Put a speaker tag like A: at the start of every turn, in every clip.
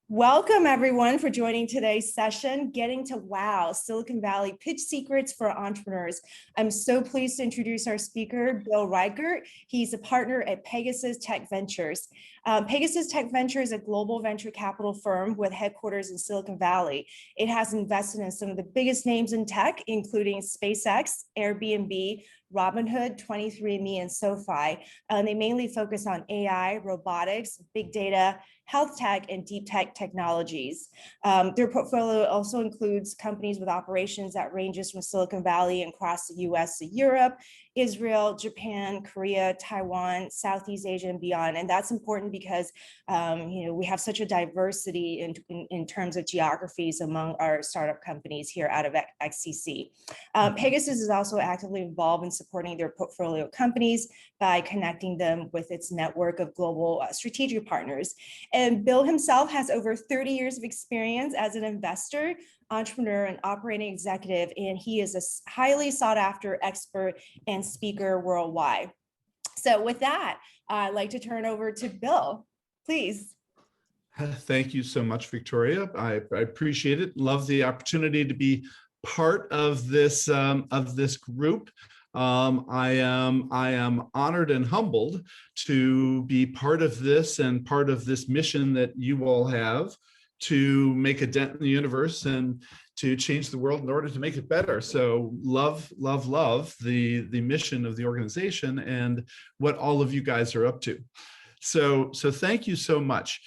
A: Welcome everyone for joining today's session, Getting to Wow, Silicon Valley Pitch Secrets for Entrepreneurs. I'm so pleased to introduce our speaker, Bill Reichert. He's a partner at Pegasus Tech Ventures. Pegasus Tech Ventures is a global venture capital firm with headquarters in Silicon Valley. It has invested in some of the biggest names in tech, including SpaceX, Airbnb, Robinhood, 23andMe, and SoFi. They mainly focus on AI, robotics, big data, health tech, and deep tech technologies. Their portfolio also includes companies with operations that ranges from Silicon Valley and across the US to Europe, Israel, Japan, Korea, Taiwan, Southeast Asia, and beyond. And that's important because we have such a diversity in terms of geographies among our startup companies here out of XCC. Pegasus is also actively involved in supporting their portfolio companies by connecting them with its network of global strategic partners. And Bill himself has over 30 years of experience as an investor, entrepreneur, and operating executive, and he is a highly sought after expert and speaker worldwide. So with that, I'd like to turn over to Bill, please.
B: Thank you so much, Victoria. I appreciate it. Love the opportunity to be part of this group. I am honored and humbled to be part of this and part of this mission that you all have to make a dent in the universe and to change the world in order to make it better. So love the mission of the organization and what all of you guys are up to. So thank you so much.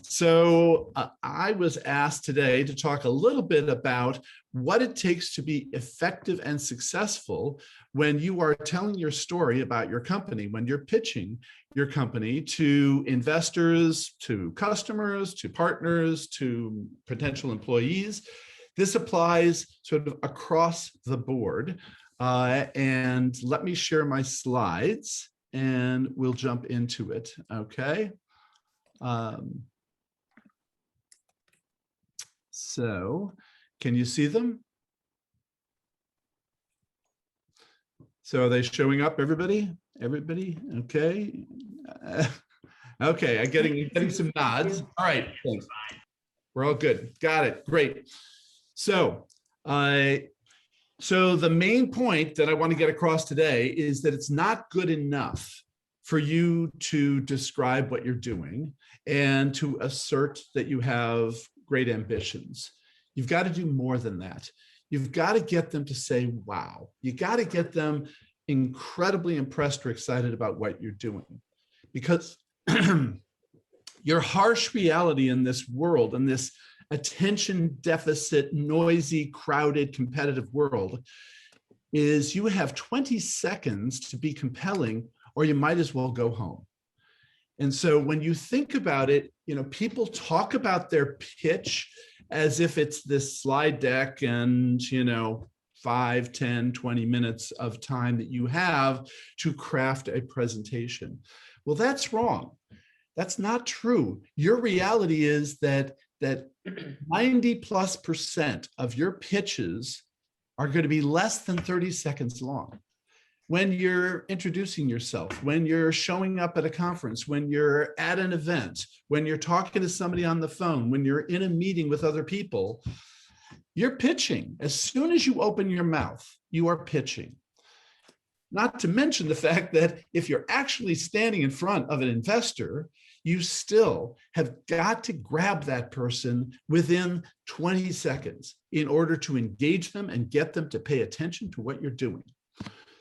B: So I was asked today to talk a little bit about what it takes to be effective and successful when you are telling your story about your company, when you're pitching your company to investors, to customers, to partners, to potential employees. This applies sort of across the board. And let me share my slides and we'll jump into it, okay? So, can you see them? So are they showing up, everybody? Everybody, okay. Okay, I'm getting some nods. All right, thanks. We're all good, got it, great. So, so the main point that I want to get across today is that it's not good enough for you to describe what you're doing and to assert that you have great ambitions. You've got to do more than that. You've got to get them to say, wow. You got to get them incredibly impressed or excited about what you're doing. Because your harsh reality in this world, in this attention deficit, noisy, crowded, competitive world, is you have 20 seconds to be compelling, or you might as well go home. And so when you think about it, people talk about their pitch as if it's this slide deck and, 5, 10, 20 minutes of time that you have to craft a presentation. Well, that's wrong. That's not true. Your reality is that 90+% of your pitches are going to be less than 30 seconds long. When you're introducing yourself, when you're showing up at a conference, when you're at an event, when you're talking to somebody on the phone, when you're in a meeting with other people, you're pitching. As soon as you open your mouth, you are pitching. Not to mention the fact that if you're actually standing in front of an investor, you still have got to grab that person within 20 seconds in order to engage them and get them to pay attention to what you're doing.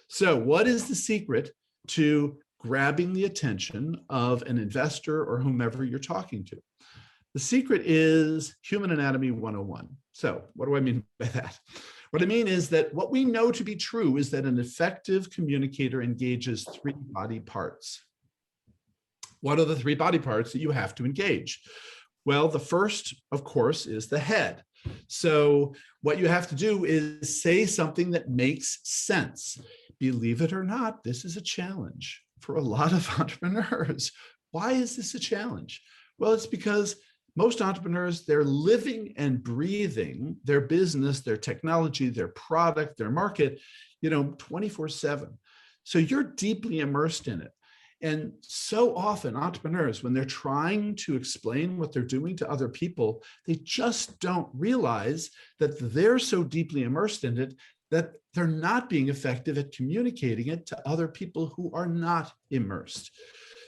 B: So what is the secret to grabbing the attention of an investor or whomever you're talking to? The secret is Human Anatomy 101. So what do I mean by that? What I mean is that what we know to be true is that an effective communicator engages 3 body parts. What are the 3 body parts that you have to engage? Well, the first, of course, is the head. So what you have to do is say something that makes sense. Believe it or not, this is a challenge for a lot of entrepreneurs. Why is this a challenge? Well, it's because most entrepreneurs, they're living and breathing their business, their technology, their product, their market, 24/7. So you're deeply immersed in it. And so often entrepreneurs, when they're trying to explain what they're doing to other people, they just don't realize that they're so deeply immersed in it that they're not being effective at communicating it to other people who are not immersed.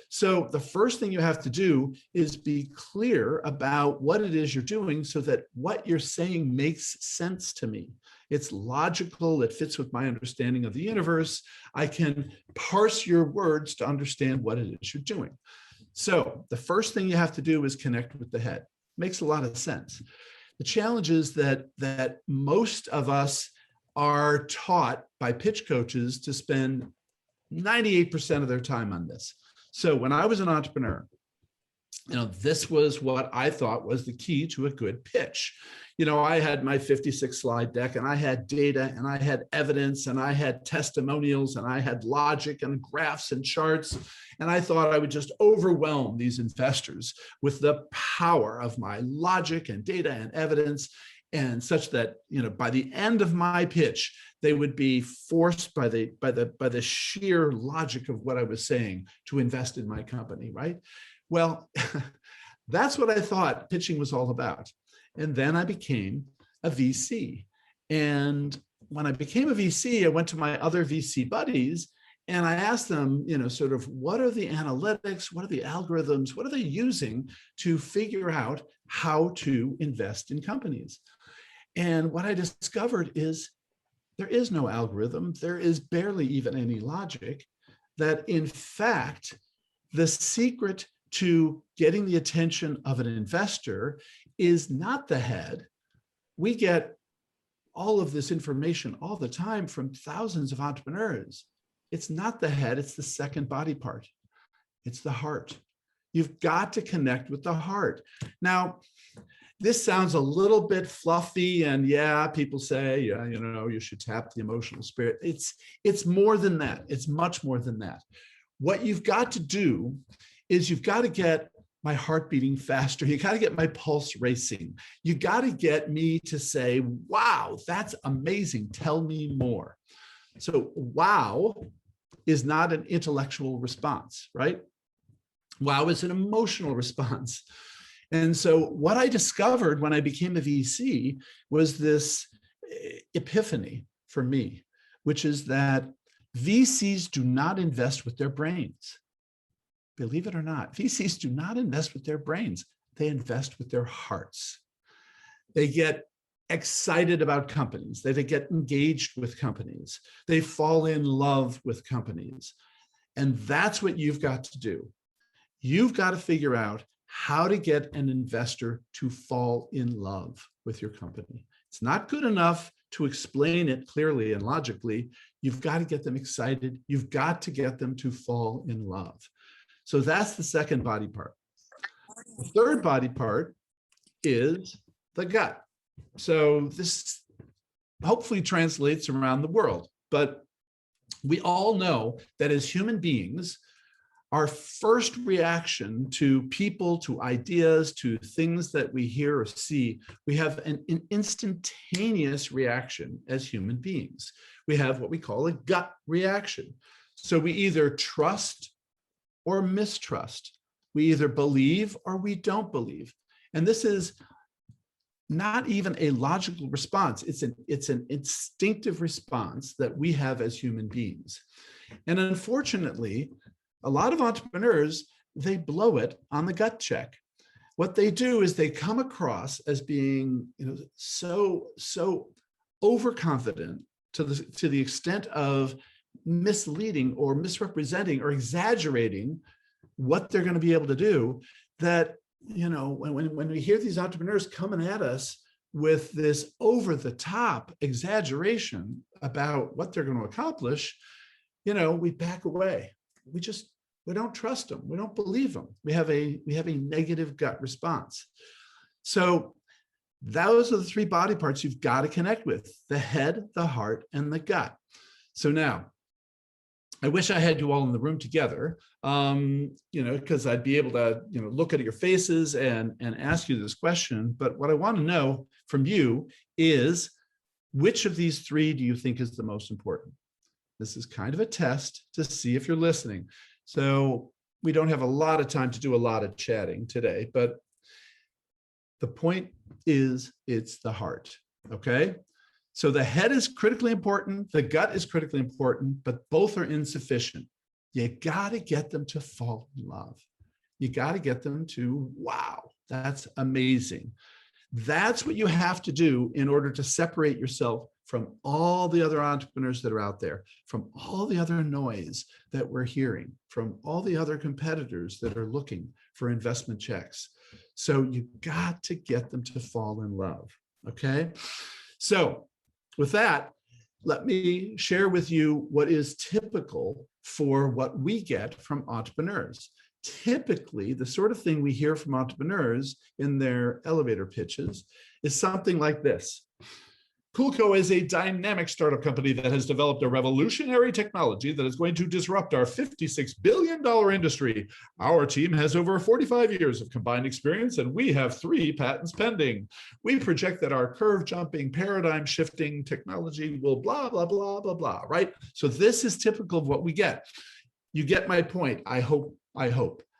B: So the first thing you have to do is be clear about what it is you're doing so that what you're saying makes sense to me. It's logical, it fits with my understanding of the universe. I can parse your words to understand what it is you're doing. So the first thing you have to do is connect with the head. Makes a lot of sense. The challenge is that most of us are taught by pitch coaches to spend 98% of their time on this. So when I was an entrepreneur, this was what I thought was the key to a good pitch. I had my 56 slide deck, and I had data, and I had evidence, and I had testimonials, and I had logic and graphs and charts. And I thought I would just overwhelm these investors with the power of my logic and data and evidence, and such that, by the end of my pitch, they would be forced by the sheer logic of what I was saying to invest in my company, right? Well, that's what I thought pitching was all about. And then I became a VC. And when I became a VC, I went to my other VC buddies and I asked them, sort of, what are the analytics? What are the algorithms? What are they using to figure out how to invest in companies? And what I discovered is there is no algorithm. There is barely even any logic. That in fact, the secret to getting the attention of an investor is not the head. We get all of this information all the time from thousands of entrepreneurs. It's not the head, it's the second body part. It's the heart. You've got to connect with the heart. Now, this sounds a little bit fluffy, and yeah, people say, you should tap the emotional spirit. It's more than that. It's much more than that. What you've got to do is you've got to get my heart beating faster. You got to get my pulse racing. You got to get me to say, wow, that's amazing. Tell me more. So wow is not an intellectual response, right? Wow is an emotional response. And so what I discovered when I became a VC was this epiphany for me, which is that VCs do not invest with their brains. Believe it or not, VCs do not invest with their brains. They invest with their hearts. They get excited about companies. They get engaged with companies. They fall in love with companies. And that's what you've got to do. You've got to figure out how to get an investor to fall in love with your company. It's not good enough to explain it clearly and logically. You've got to get them excited. You've got to get them to fall in love. So that's the second body part. The third body part is the gut. So this hopefully translates around the world, but we all know that as human beings, our first reaction to people, to ideas, to things that we hear or see, we have an instantaneous reaction as human beings. We have what we call a gut reaction. So we either trust or mistrust. We either believe or we don't believe. And this is not even a logical response. It's an instinctive response that we have as human beings. And unfortunately, a lot of entrepreneurs, they blow it on the gut check. What they do is they come across as being, so overconfident to the extent of misleading or misrepresenting or exaggerating what they're going to be able to do, that when we hear these entrepreneurs coming at us with this over-the-top exaggeration about what they're going to accomplish, we back away. We don't trust them. We don't believe them. We have a negative gut response. So those are the three body parts you've got to connect with: the head, the heart, and the gut. So now, I wish I had you all in the room together, because I'd be able to, look at your faces and ask you this question. But what I want to know from you is, which of these three do you think is the most important? This is kind of a test to see if you're listening. So we don't have a lot of time to do a lot of chatting today, but the point is it's the heart, okay? So the head is critically important, the gut is critically important, but both are insufficient. You got to get them to fall in love. You got to get them to, wow, that's amazing. That's what you have to do in order to separate yourself from all the other entrepreneurs that are out there, from all the other noise that we're hearing, from all the other competitors that are looking for investment checks. So you got to get them to fall in love, okay? So with that, let me share with you what is typical for what we get from entrepreneurs. Typically, the sort of thing we hear from entrepreneurs in their elevator pitches is something like this. Coolco is a dynamic startup company that has developed a revolutionary technology that is going to disrupt our $56 billion industry. Our team has over 45 years of combined experience, and we have 3 patents pending. We project that our curve-jumping, paradigm-shifting technology will blah, blah, blah, blah, blah, right? So this is typical of what we get. You get my point, I hope,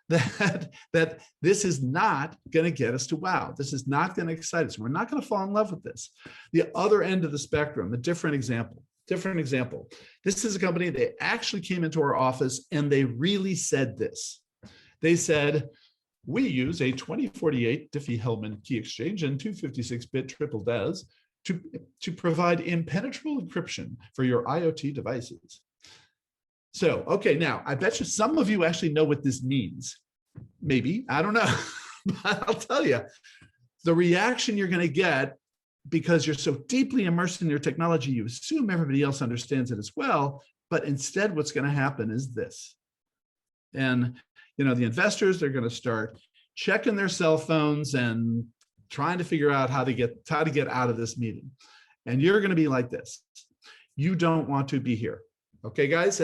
B: that this is not going to get us to wow. This is not going to excite us. We're not going to fall in love with this. The other end of the spectrum, a different example. This is a company, they actually came into our office and they really said this. They said, we use a 2048 Diffie-Hellman key exchange and 256-bit triple DES to provide impenetrable encryption for your IoT devices. So, okay, now I bet you some of you actually know what this means. Maybe, I don't know, but I'll tell you, the reaction you're going to get because you're so deeply immersed in your technology, you assume everybody else understands it as well, but instead what's going to happen is this. And, the investors, they're going to start checking their cell phones and trying to figure out how to get out of this meeting. And you're going to be like this. You don't want to be here. Okay, guys?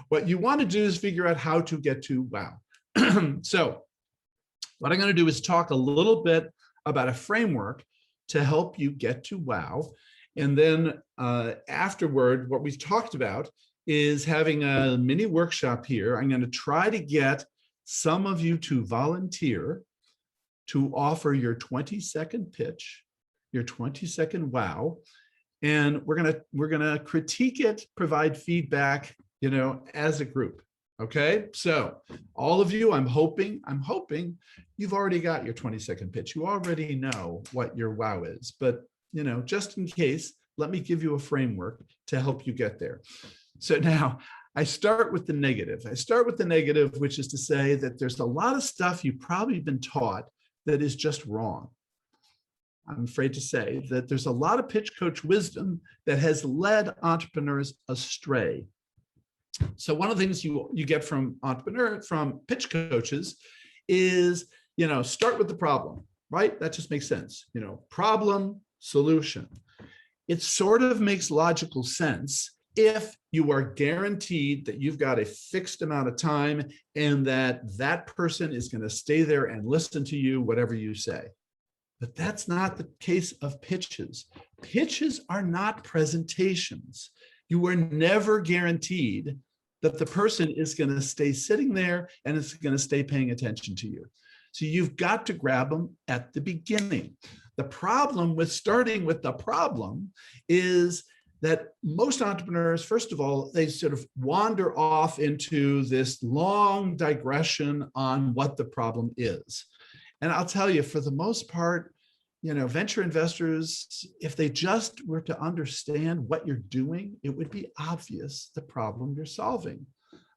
B: What you want to do is figure out how to get to wow. So what I'm going to do is talk a little bit about a framework to help you get to wow. And then afterward, what we've talked about is having a mini workshop here. I'm going to try to get some of you to volunteer to offer your 20-second pitch, your 20-second wow. And we're gonna critique it, provide feedback, as a group. Okay, so all of you, I'm hoping you've already got your 20-second pitch. You already know what your wow is, but just in case, let me give you a framework to help you get there. So now I start with the negative. Which is to say that there's a lot of stuff you've probably been taught that is just wrong. I'm afraid to say that there's a lot of pitch coach wisdom that has led entrepreneurs astray. So one of the things you get from pitch coaches is, start with the problem, right? That just makes sense. Problem, solution. It sort of makes logical sense if you are guaranteed that you've got a fixed amount of time and that person is going to stay there and listen to you, whatever you say. But that's not the case of pitches. Pitches are not presentations. You are never guaranteed that the person is going to stay sitting there and is going to stay paying attention to you. So you've got to grab them at the beginning. The problem with starting with the problem is that most entrepreneurs, first of all, they sort of wander off into this long digression on what the problem is. And I'll tell you, for the most part, venture investors, if they just were to understand what you're doing, it would be obvious the problem you're solving.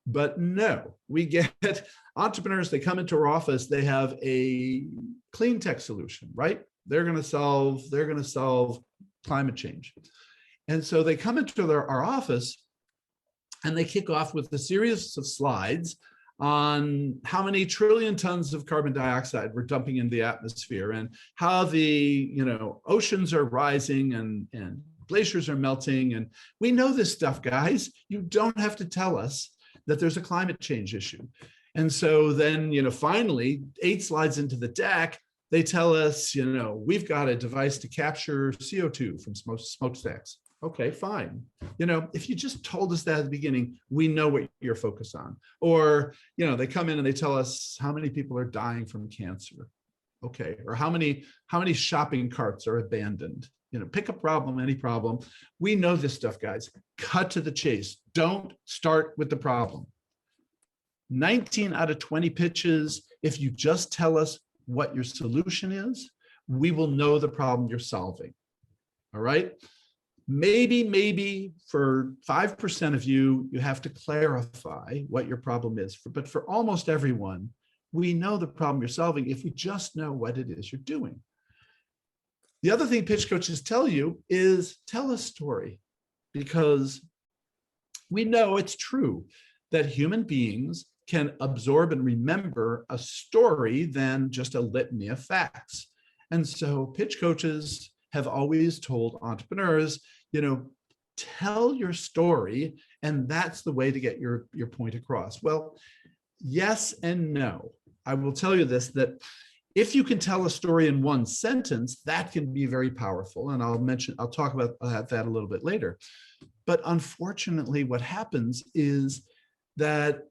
B: But no, we get entrepreneurs, they come into our office, they have a clean tech solution, right? They're going to solve climate change. And so they come into our office and they kick off with a series of slides on how many trillion tons of carbon dioxide we're dumping into the atmosphere and how the oceans are rising and glaciers are melting. And we know this stuff, guys. You don't have to tell us that there's a climate change issue. And so then, finally, 8 slides into the deck, they tell us, we've got a device to capture CO2 from smokestacks. Okay, fine. If you just told us that at the beginning, we know what you're focused on. Or, they come in and they tell us how many people are dying from cancer. Okay. Or how many shopping carts are abandoned. Pick a problem, any problem. We know this stuff, guys. Cut to the chase. Don't start with the problem. 19 out of 20 pitches, if you just tell us what your solution is, we will know the problem you're solving. All right. Maybe for 5% of you, you have to clarify what your problem is. But for almost everyone, we know the problem you're solving if we just know what it is you're doing. The other thing pitch coaches tell you is tell a story, because we know it's true that human beings can absorb and remember a story than just a litany of facts. And so pitch coaches have always told entrepreneurs, tell your story, and that's the way to get your point across. Well, yes and no. I will tell you this, that if you can tell a story in one sentence, that can be very powerful. And I'll talk about that a little bit later. But unfortunately, what happens is that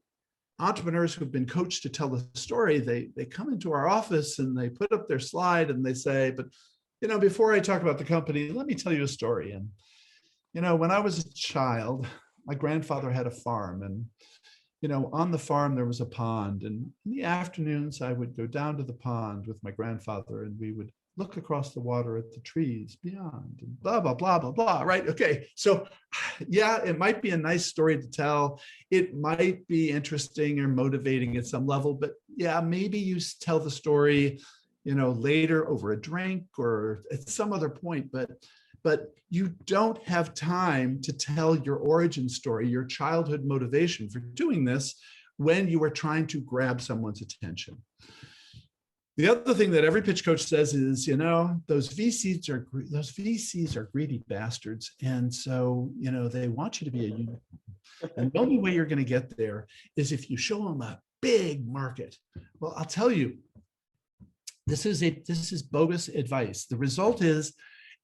B: entrepreneurs who've been coached to tell the story, they come into our office and they put up their slide and they say, but before I talk about the company, let me tell you a story. And when I was a child, my grandfather had a farm, and on the farm there was a pond, and in the afternoons I would go down to the pond with my grandfather, and we would look across the water at the trees beyond, and blah, blah, blah, blah, blah, right? Okay, so yeah, it might be a nice story to tell. It might be interesting or motivating at some level, but yeah, maybe you tell the story, later over a drink or at some other point, but you don't have time to tell your origin story, your childhood motivation for doing this when you are trying to grab someone's attention. The other thing that every pitch coach says is, those VCs are greedy bastards. And so, they want you to be a unicorn. And the only way you're going to get there is if you show them a big market. Well, I'll tell you, this is bogus advice. The result is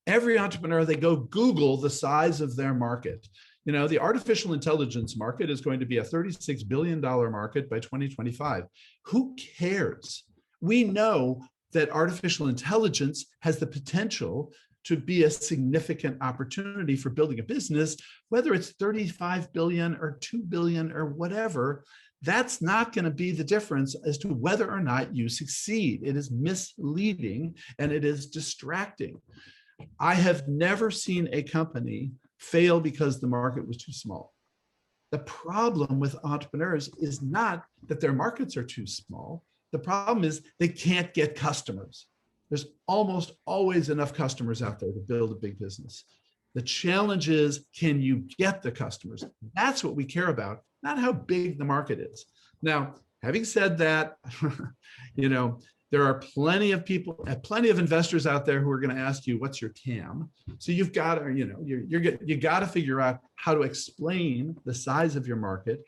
B: every entrepreneur, they go Google the size of their market. The artificial intelligence market is going to be a $36 billion market by 2025. Who cares? We know that artificial intelligence has the potential to be a significant opportunity for building a business, whether it's 35 billion or 2 billion or whatever. That's not going to be the difference as to whether or not you succeed. It is misleading and it is distracting. I have never seen a company fail because the market was too small. The problem with entrepreneurs is not that their markets are too small. The problem is they can't get customers. There's almost always enough customers out there to build a big business. The challenge is, can you get the customers? That's what we care about, not how big the market is. Now, having said that, there are plenty of people, plenty of investors out there who are going to ask you, what's your TAM? So you've got to, you got to figure out how to explain the size of your market.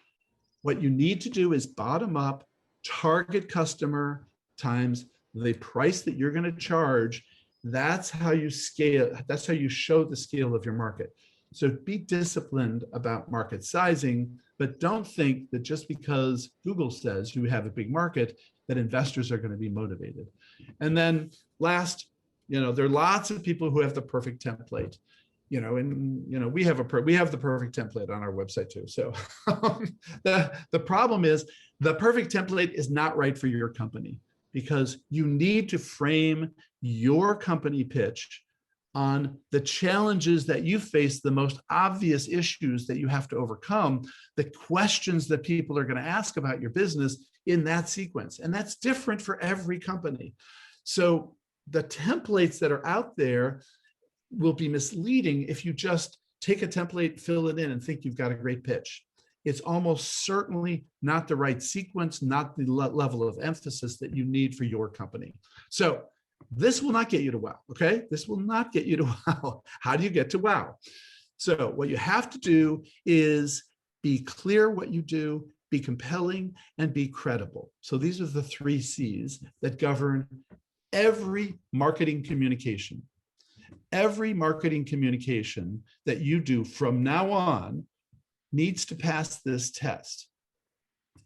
B: What you need to do is bottom up, target customer times the price that you're going to charge. That's how you scale. That's how you show the scale of your market. So be disciplined about market sizing, but don't think that just because Google says you have a big market, that investors are going to be motivated. And then last, there are lots of people who have the perfect template, and we have the perfect template on our website too. So the problem is the perfect template is not right for your company, because you need to frame your company pitch on the challenges that you face, the most obvious issues that you have to overcome, the questions that people are going to ask about your business in that sequence. And that's different for every company. So the templates that are out there will be misleading if you just take a template, fill it in, and think you've got a great pitch. It's almost certainly not the right sequence, not the level of emphasis that you need for your company. So this will not get you to wow, okay? This will not get you to wow. How do you get to wow? So what you have to do is be clear what you do, be compelling, and be credible. So these are the 3 C's that govern every marketing communication. Every marketing communication that you do from now on needs to pass this test.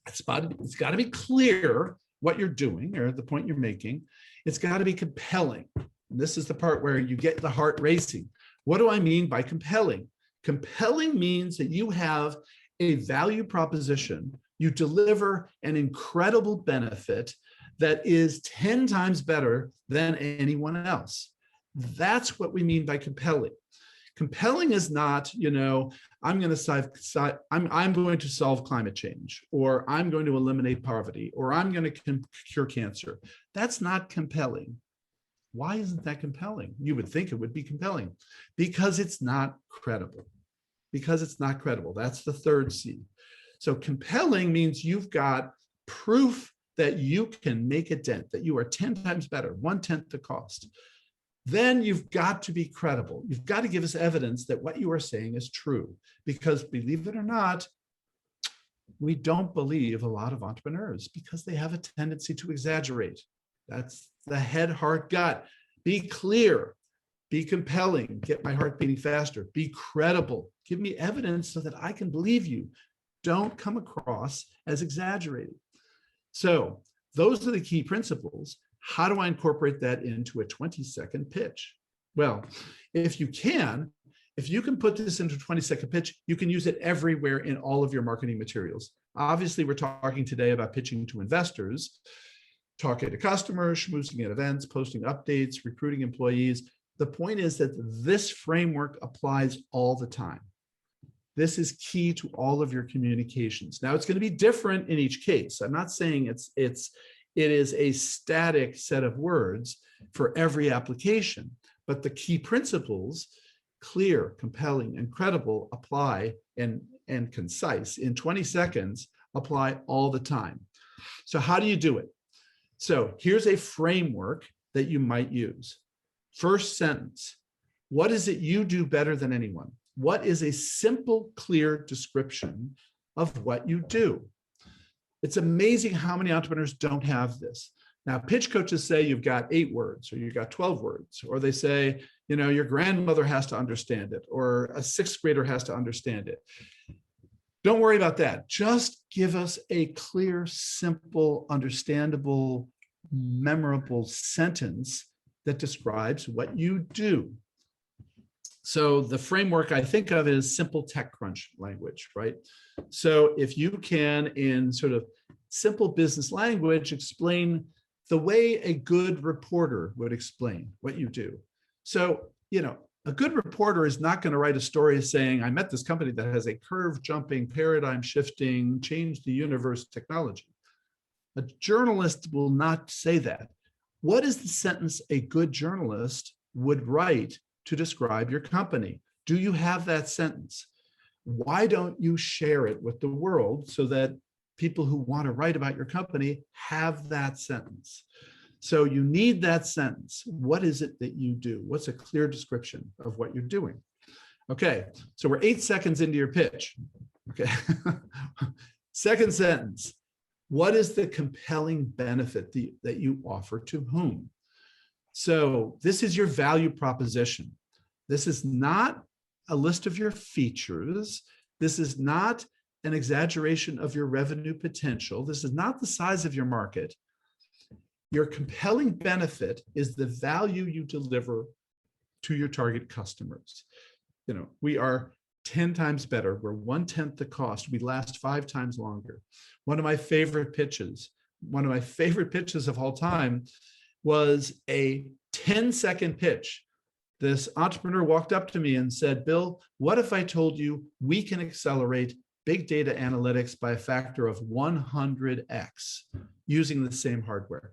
B: It's got to be clear what you're doing or the point you're making. It's got to be compelling. And this is the part where you get the heart racing. What do I mean by compelling? Compelling means that you have a value proposition. You deliver an incredible benefit that is 10 times better than anyone else. That's what we mean by compelling. Compelling is not, I'm going to solve climate change, or I'm going to eliminate poverty, or I'm going to cure cancer. That's not compelling. Why isn't that compelling? You would think it would be compelling because it's not credible. Because it's not credible. That's the third C. So compelling means you've got proof that you can make a dent, that you are 10 times better, 1/10 the cost. Then you've got to be credible. You've got to give us evidence that what you are saying is true. Because believe it or not, we don't believe a lot of entrepreneurs because they have a tendency to exaggerate. That's the head, heart, gut. Be clear, be compelling, get my heart beating faster, be credible, give me evidence so that I can believe you. Don't come across as exaggerated. So those are the key principles. How do I incorporate that into a 20-second pitch? Well, if you can put this into a 20-second pitch, you can use it everywhere in all of your marketing materials. Obviously, we're talking today about pitching to investors, talking to customers, schmoozing at events, posting updates, recruiting employees. The point is that this framework applies all the time. This is key to all of your communications. Now, it's going to be different in each case. I'm not saying it is a static set of words for every application, but the key principles, clear, compelling, and credible, apply, and concise in 20 seconds, apply all the time. So how do you do it? So here's a framework that you might use. First sentence, what is it you do better than anyone? What is a simple, clear description of what you do? It's amazing how many entrepreneurs don't have this. Now, pitch coaches say you've got 8 words or you've got 12 words, or they say, your grandmother has to understand it, or a 6th grader has to understand it. Don't worry about that. Just give us a clear, simple, understandable, memorable sentence that describes what you do. So the framework I think of is simple TechCrunch language, right? So if you can, in sort of simple business language, explain the way a good reporter would explain what you do. So, a good reporter is not going to write a story saying, I met this company that has a curve jumping, paradigm shifting, change the universe technology. A journalist will not say that. What is the sentence a good journalist would write to describe your company? Do you have that sentence? Why don't you share it with the world so that people who want to write about your company have that sentence? So you need that sentence. What is it that you do? What's a clear description of what you're doing? Okay, so we're 8 seconds into your pitch. Okay, second sentence. What is the compelling benefit that you offer to whom? So this is your value proposition. This is not a list of your features. This is not an exaggeration of your revenue potential. This is not the size of your market. Your compelling benefit is the value you deliver to your target customers. We are 10 times better. We're 1/10 the cost. We last 5 times longer. One of my favorite pitches of all time was a 10-second pitch. This entrepreneur walked up to me and said, Bill, what if I told you we can accelerate big data analytics by a factor of 100x using the same hardware?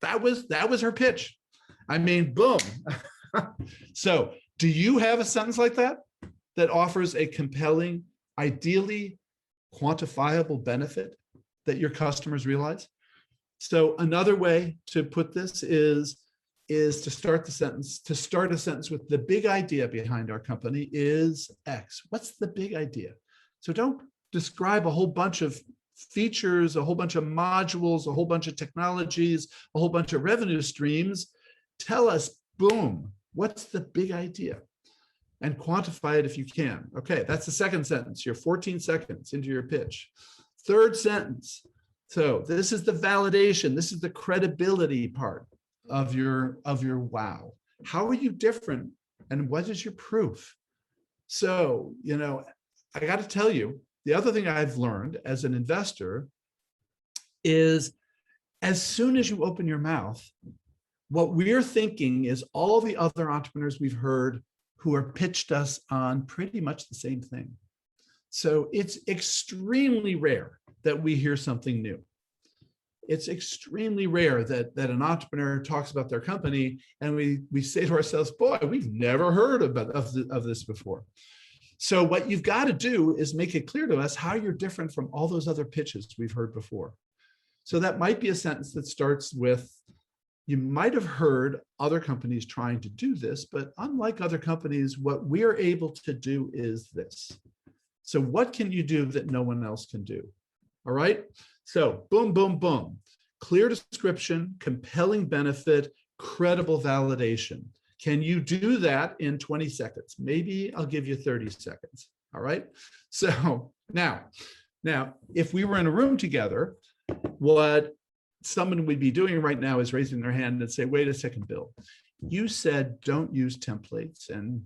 B: That was her pitch. I mean, boom. So do you have a sentence like that offers a compelling, ideally quantifiable benefit that your customers realize? So another way to put this is to start a sentence with the big idea behind our company is X. What's the big idea? So don't describe a whole bunch of features, a whole bunch of modules, a whole bunch of technologies, a whole bunch of revenue streams. Tell us, boom, what's the big idea? And quantify it if you can. Okay, that's the second sentence. You're 14 seconds into your pitch. Third sentence. So this is the validation. This is the credibility part of your wow. How are you different? And what is your proof? So, I got to tell you, the other thing I've learned as an investor is as soon as you open your mouth, what we're thinking is all the other entrepreneurs we've heard who are pitched us on pretty much the same thing. So it's extremely rare that we hear something new. It's extremely rare that an entrepreneur talks about their company and we say to ourselves, boy, we've never heard of this before. So what you've got to do is make it clear to us how you're different from all those other pitches we've heard before. So that might be a sentence that starts with, you might have heard other companies trying to do this, but unlike other companies, what we're able to do is this. So what can you do that no one else can do? All right. So boom, boom, boom. Clear description, compelling benefit, credible validation. Can you do that in 20 seconds? Maybe I'll give you 30 seconds. All right. So now, if we were in a room together, what someone would be doing right now is raising their hand and say, wait a second, Bill, you said don't use templates. And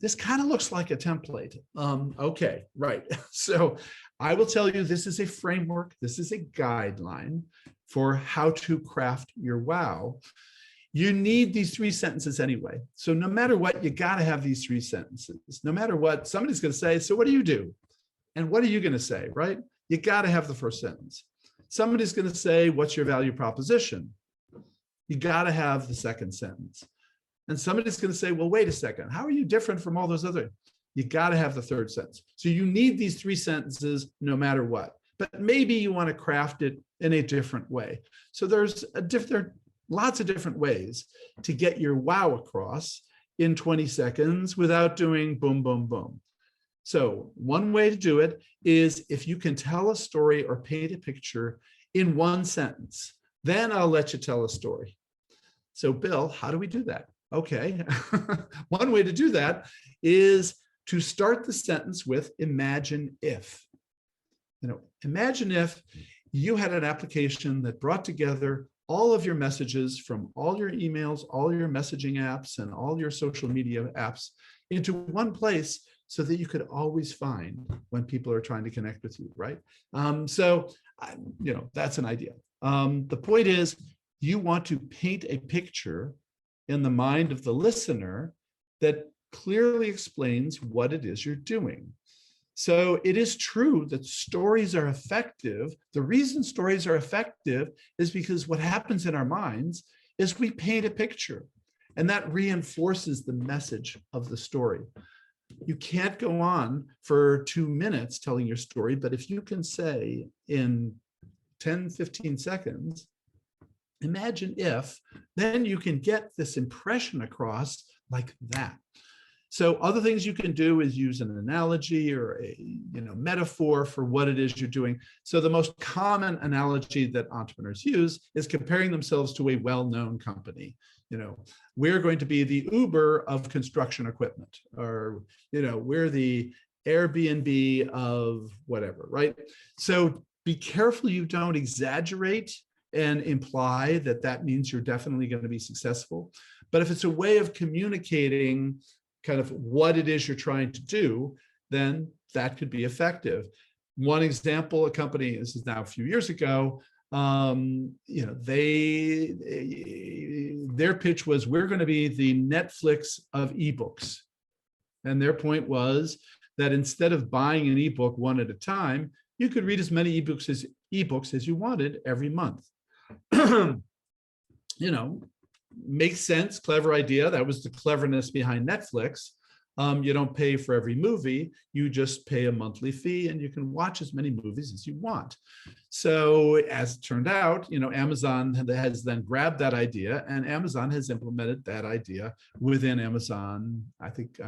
B: this kind of looks like a template. Okay, right. So I will tell you, this is a framework. This is a guideline for how to craft your wow. You need these 3 sentences anyway. So no matter what, you got to have these 3 sentences. No matter what, somebody's going to say, so what do you do? And what are you going to say, right? You got to have the first sentence. Somebody's going to say, what's your value proposition? You got to have the second sentence. And somebody's going to say, well, wait a second, how are you different from all those other? You got to have the third sentence. So you need these 3 sentences no matter what. But maybe you want to craft it in a different way. So there are lots of different ways to get your wow across in 20 seconds without doing boom, boom, boom. So one way to do it is if you can tell a story or paint a picture in 1 sentence, then I'll let you tell a story. So Bill, how do we do that? Okay, one way to do that is to start the sentence with imagine if. Imagine if you had an application that brought together all of your messages from all your emails, all your messaging apps, and all your social media apps into one place so that you could always find when people are trying to connect with you, right? So that's an idea. The point is, you want to paint a picture in the mind of the listener that clearly explains what it is you're doing. So it is true that stories are effective. The reason stories are effective is because what happens in our minds is we paint a picture, and that reinforces the message of the story. You can't go on for 2 minutes telling your story, but if you can say in 10, 15 seconds, imagine if, then you can get this impression across like that. So other things you can do is use an analogy or a metaphor for what it is you're doing. So the most common analogy that entrepreneurs use is comparing themselves to a well-known company. We're going to be the Uber of construction equipment, or we're the Airbnb of whatever, right? So be careful you don't exaggerate and imply that that means you're definitely going to be successful. But if it's a way of communicating kind of what it is you're trying to do, then that could be effective. One example, a company, this is now a few years ago, their pitch was, we're going to be the Netflix of ebooks. And their point was that instead of buying an ebook one at a time, you could read as many ebooks as you wanted every month. Makes sense, clever idea. That was the cleverness behind Netflix. You don't pay for every movie, you just pay a monthly fee and you can watch as many movies as you want. So as it turned out, Amazon has then grabbed that idea, and Amazon has implemented that idea within Amazon, I think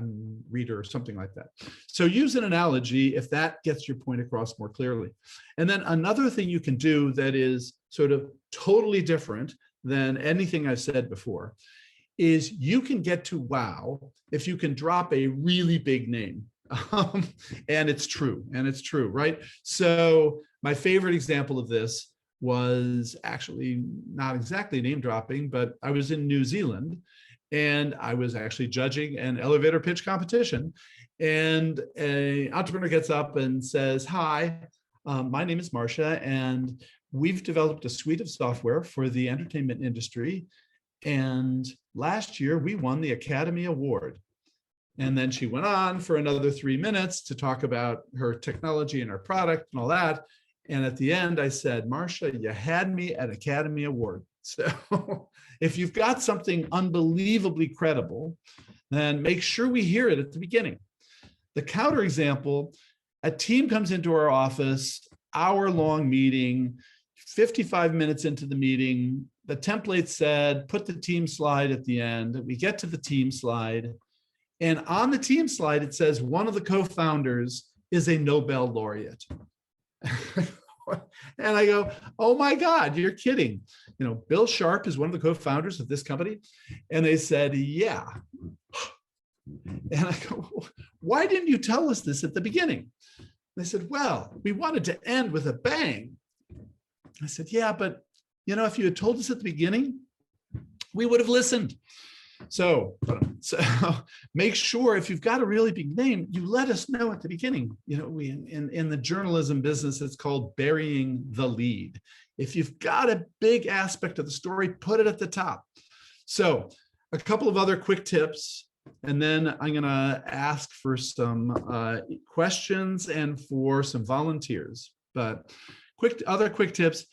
B: Reader or something like that. So use an analogy if that gets your point across more clearly. And then another thing you can do that is sort of totally different than anything I've said before is you can get to wow if you can drop a really big name. And it's true, right? So my favorite example of this was actually not exactly name dropping, but I was in New Zealand and I was actually judging an elevator pitch competition. And an entrepreneur gets up and says, hi, my name is Marcia, and we've developed a suite of software for the entertainment industry. And last year we won the Academy Award. And then she went on for another 3 minutes to talk about her technology and her product and all that. And at the end, I said, Marcia, you had me at Academy Award. So if you've got something unbelievably credible, then make sure we hear it at the beginning. The counterexample, a team comes into our office, hour-long meeting, 55 minutes into the meeting, the template said, put the team slide at the end. We get to the team slide. And on the team slide, it says one of the co-founders is a Nobel laureate. And I go, oh my God, you're kidding. Bill Sharp is one of the co-founders of this company. And they said, yeah. And I go, why didn't you tell us this at the beginning? They said, well, we wanted to end with a bang. I said, yeah, but if you had told us at the beginning, we would have listened. So make sure if you've got a really big name, you let us know at the beginning. We in the journalism business, it's called burying the lead. If you've got a big aspect of the story, put it at the top. So a couple of other quick tips, and then I'm going to ask for some questions and for some volunteers. But other quick tips,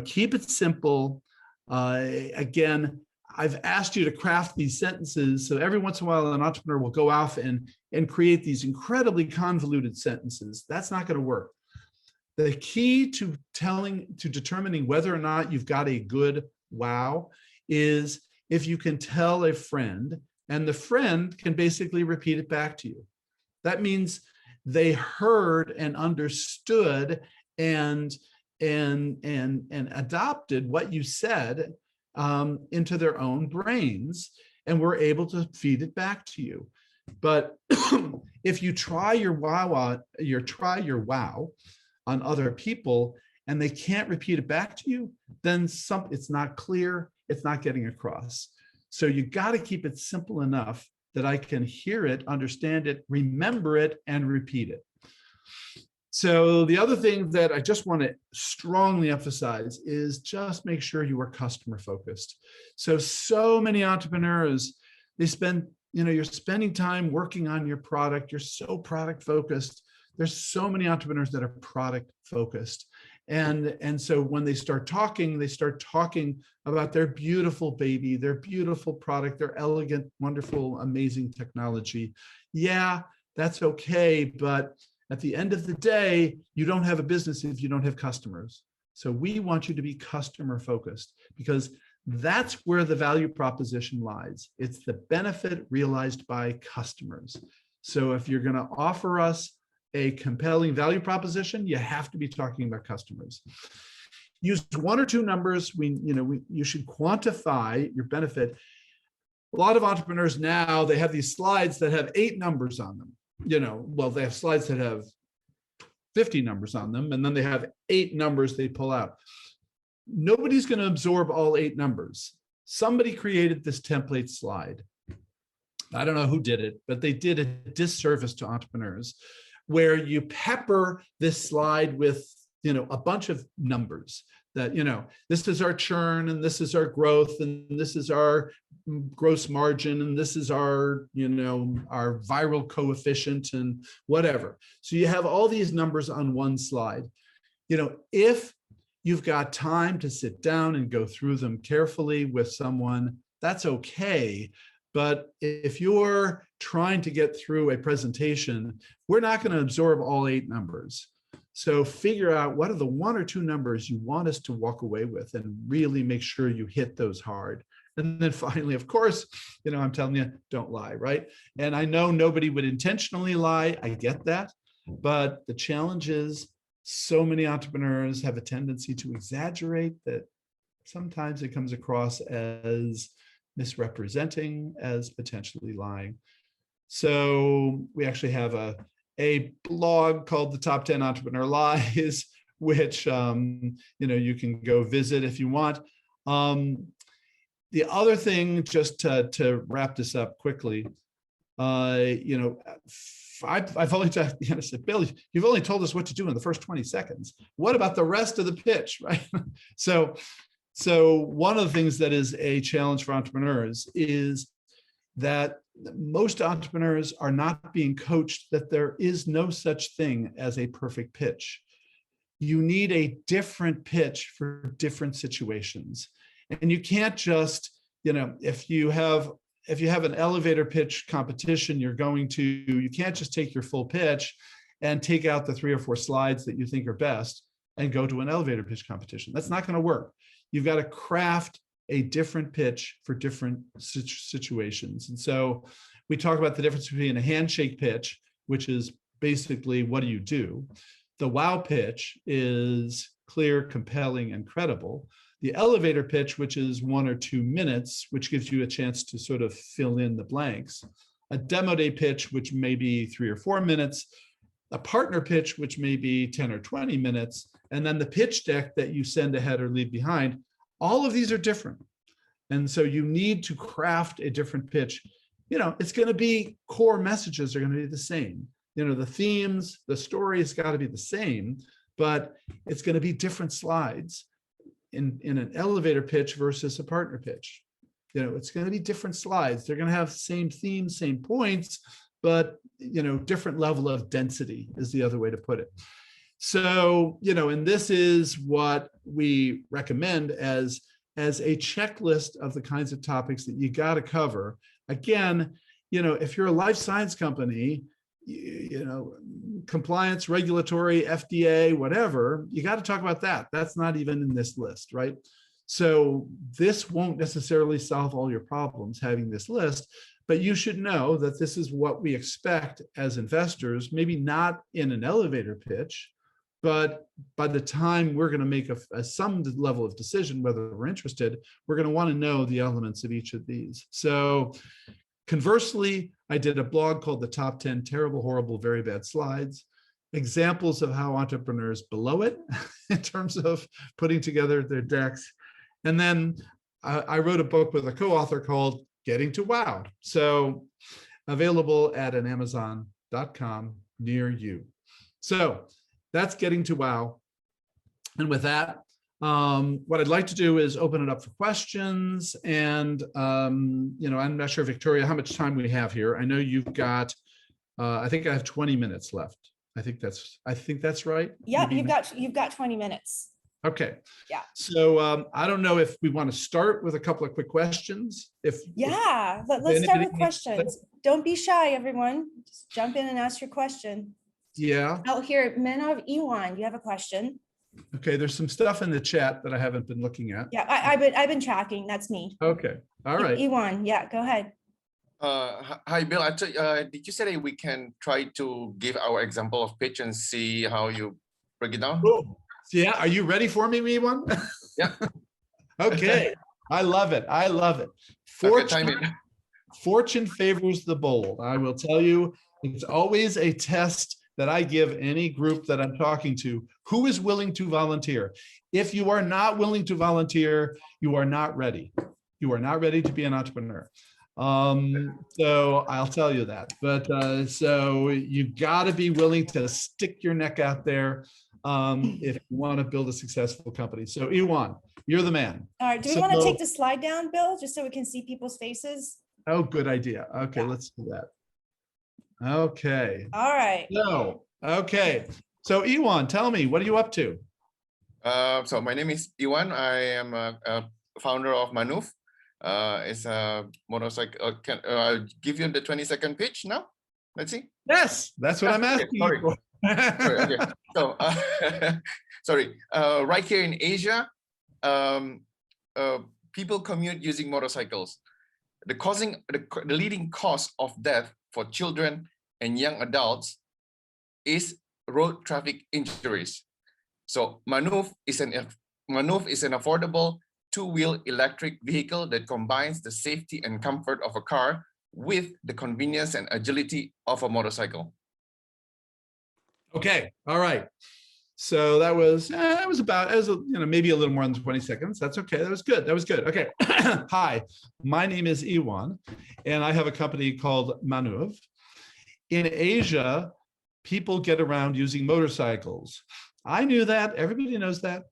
B: keep it simple. Again, I've asked you to craft these sentences. So every once in a while, an entrepreneur will go off and create these incredibly convoluted sentences. That's not going to work. The key to determining whether or not you've got a good wow is if you can tell a friend and the friend can basically repeat it back to you. That means they heard and understood and adopted what you said into their own brains, and we're able to feed it back to you. But if you try your wow on other people and they can't repeat it back to you, then it's not clear, it's not getting across. So you got to keep it simple enough that I can hear it, understand it, remember it, and repeat it. So the other thing that I just want to strongly emphasize is just make sure you are customer focused. So many entrepreneurs, they spend, you're spending time working on your product. You're so product focused. There's so many entrepreneurs that are product focused. And so when they start talking about their beautiful baby, their beautiful product, their elegant, wonderful, amazing technology. Yeah, that's okay. But at the end of the day, you don't have a business if you don't have customers. So we want you to be customer focused because that's where the value proposition lies. It's the benefit realized by customers. So if you're going to offer us a compelling value proposition, you have to be talking about customers. Use 1 or 2 numbers. You should quantify your benefit. A lot of entrepreneurs now, they have these slides that have 8 numbers on them. They have slides that have 50 numbers on them, and then they have 8 numbers they pull out. Nobody's going to absorb all 8 numbers. Somebody created this template slide. I don't know who did it, but they did a disservice to entrepreneurs where you pepper this slide with, a bunch of numbers that, this is our churn and this is our growth and this is our gross margin and this is our, our viral coefficient and whatever. So you have all these numbers on one slide. If you've got time to sit down and go through them carefully with someone, that's okay. But if you're trying to get through a presentation, we're not going to absorb all 8 numbers. So figure out what are the 1 or 2 numbers you want us to walk away with and really make sure you hit those hard. And then finally, of course, I'm telling you, don't lie, right? And I know nobody would intentionally lie. I get that. But the challenge is so many entrepreneurs have a tendency to exaggerate that sometimes it comes across as misrepresenting as potentially lying. So we actually have a blog called The Top 10 Entrepreneur Lies, which you can go visit if you want. The other thing, just to wrap this up quickly, I've only said, Bill, you've only told us what to do in the first 20 seconds. What about the rest of the pitch, right? So one of the things that is a challenge for entrepreneurs is that most entrepreneurs are not being coached that there is no such thing as a perfect pitch. You need a different pitch for different situations. And you can't just, if you have an elevator pitch competition, you can't just take your full pitch and take out the 3 or 4 slides that you think are best and go to an elevator pitch competition. That's not going to work. You've got to craft a different pitch for different situations. And so we talk about the difference between a handshake pitch, which is basically, what do you do? The wow pitch is clear, compelling, and credible. The elevator pitch, which is 1 or 2 minutes, which gives you a chance to sort of fill in the blanks. A demo day pitch, which may be 3 or 4 minutes. A partner pitch, which may be 10 or 20 minutes. And then the pitch deck that you send ahead or leave behind. All of these are different. And so you need to craft a different pitch. It's going to be, core messages are going to be the same. The themes, the story's got to be the same, but it's going to be different slides in an elevator pitch versus a partner pitch. It's going to be different slides. They're going to have same themes, same points, but, different level of density is the other way to put it. So, and this is what we recommend as a checklist of the kinds of topics that you got to cover. Again, if you're a life science company, compliance, regulatory, FDA, whatever, you got to talk about that. That's not even in this list, right? So this won't necessarily solve all your problems, having this list, but you should know that this is what we expect as investors, maybe not in an elevator pitch, but by the time we're going to make some level of decision, whether we're interested, we're going to want to know the elements of each of these. So conversely, I did a blog called The Top 10 Terrible, Horrible, Very Bad Slides, examples of how entrepreneurs blow it in terms of putting together their decks. And then I wrote a book with a co-author called Getting to Wow. So available at an Amazon.com near you. So that's Getting to Wow. And with that, what I'd like to do is open it up for questions. And, I'm not sure, Victoria, how much time we have here. I know you've got, I think I have 20 minutes left. I think that's right.
A: Yeah, you've got 20 minutes.
B: Okay.
A: Yeah.
B: So I don't know if we want to start with a couple of quick questions. Let's
A: start with questions. Don't be shy, everyone. Just jump in and ask your question.
B: Yeah.
A: Oh, here, Menov Iwan, you have a question.
B: Okay, there's some stuff in the chat that I haven't been looking at.
A: Yeah, I've been tracking. That's me.
B: Okay. All right.
A: Iwan, yeah, go ahead.
C: Hi, Bill. Did you say that we can try to give our example of pitch and see how you break it down?
B: Cool. Yeah, are you ready for me, Iwan?
C: Yeah.
B: Okay. I love it. Fortune favors the bold. I will tell you, it's always a test that I give any group that I'm talking to. Who is willing to volunteer? If you are not willing to volunteer, you are not ready. You are not ready to be an entrepreneur. So I'll tell you that. But so you got to be willing to stick your neck out there if you want to build a successful company. So Iwan, you're the man.
A: All right. Do we want to take the slide down, Bill, just so we can see people's faces?
B: Oh, good idea. Okay, yeah. Let's do that. Okay.
A: All right.
B: So Iwan, tell me, what are you up to?
C: So my name is Iwan. I am a founder of Manuf. It's a motorcycle. Can I give you the 20-second pitch now? Let's see.
B: Yes, that's what I'm asking.
C: Sorry. Sorry. Okay. So, sorry. Right here in Asia, people commute using motorcycles. The leading cause of death for children and young adults is road traffic injuries. So Manuf is an affordable two-wheel electric vehicle that combines the safety and comfort of a car with the convenience and agility of a motorcycle.
B: Okay, all right. So that was about, as maybe a little more than 20 seconds. That's okay. That was good. That was good. Okay. Hi, my name is Iwan, and I have a company called Manuv. In Asia, people get around using motorcycles. I knew that. Everybody knows that.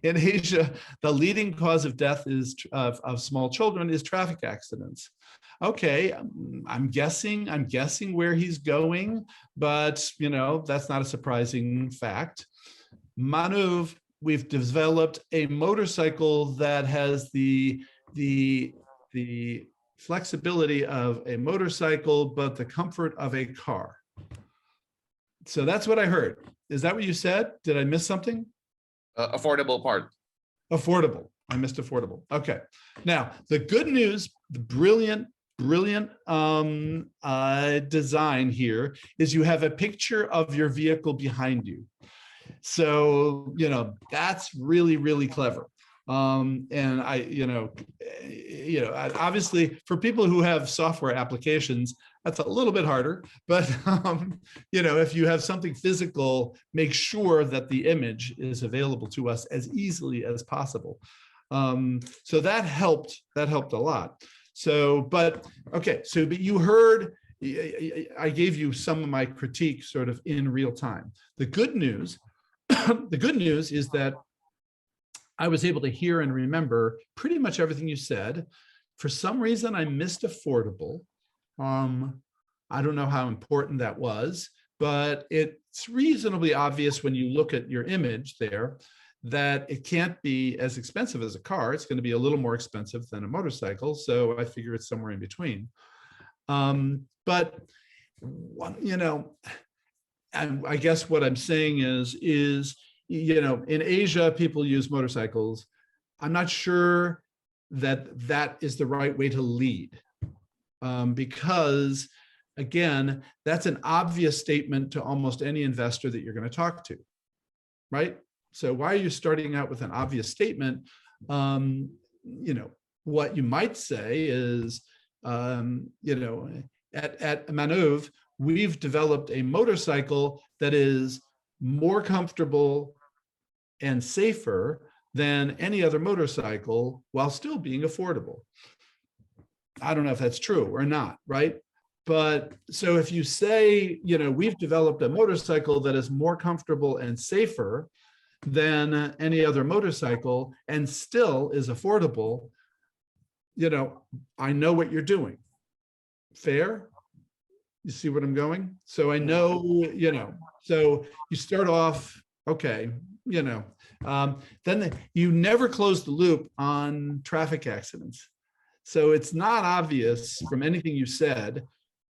B: In Asia, the leading cause of death of small children is traffic accidents. Okay, I'm guessing where he's going, but that's not a surprising fact. Manuv, we've developed a motorcycle that has the flexibility of a motorcycle, but the comfort of a car. So that's what I heard. Is that what you said? Did I miss something?
C: Affordable part.
B: Affordable. I missed affordable. Okay. Now, the good news, the brilliant design here is you have a picture of your vehicle behind you. So, that's really, really clever. And obviously for people who have software applications, that's a little bit harder, but if you have something physical, make sure that the image is available to us as easily as possible. So that helped a lot. So, but you heard, I gave you some of my critique sort of in real time. The good news is that I was able to hear and remember pretty much everything you said. For some reason, I missed affordable. I don't know how important that was, but it's reasonably obvious when you look at your image there that it can't be as expensive as a car. It's going to be a little more expensive than a motorcycle. So I figure it's somewhere in between. But I guess what I'm saying is in Asia, people use motorcycles. I'm not sure that is the right way to lead, because again, that's an obvious statement to almost any investor that you're going to talk to, right? So why are you starting out with an obvious statement? What you might say is, at Manuv, we've developed a motorcycle that is more comfortable and safer than any other motorcycle while still being affordable. I don't know if that's true or not, right? But so if you say, we've developed a motorcycle that is more comfortable and safer than any other motorcycle and still is affordable, I know what you're doing. Fair? You see what I'm going? So I know, so you start off, okay, then you never close the loop on traffic accidents. So it's not obvious from anything you said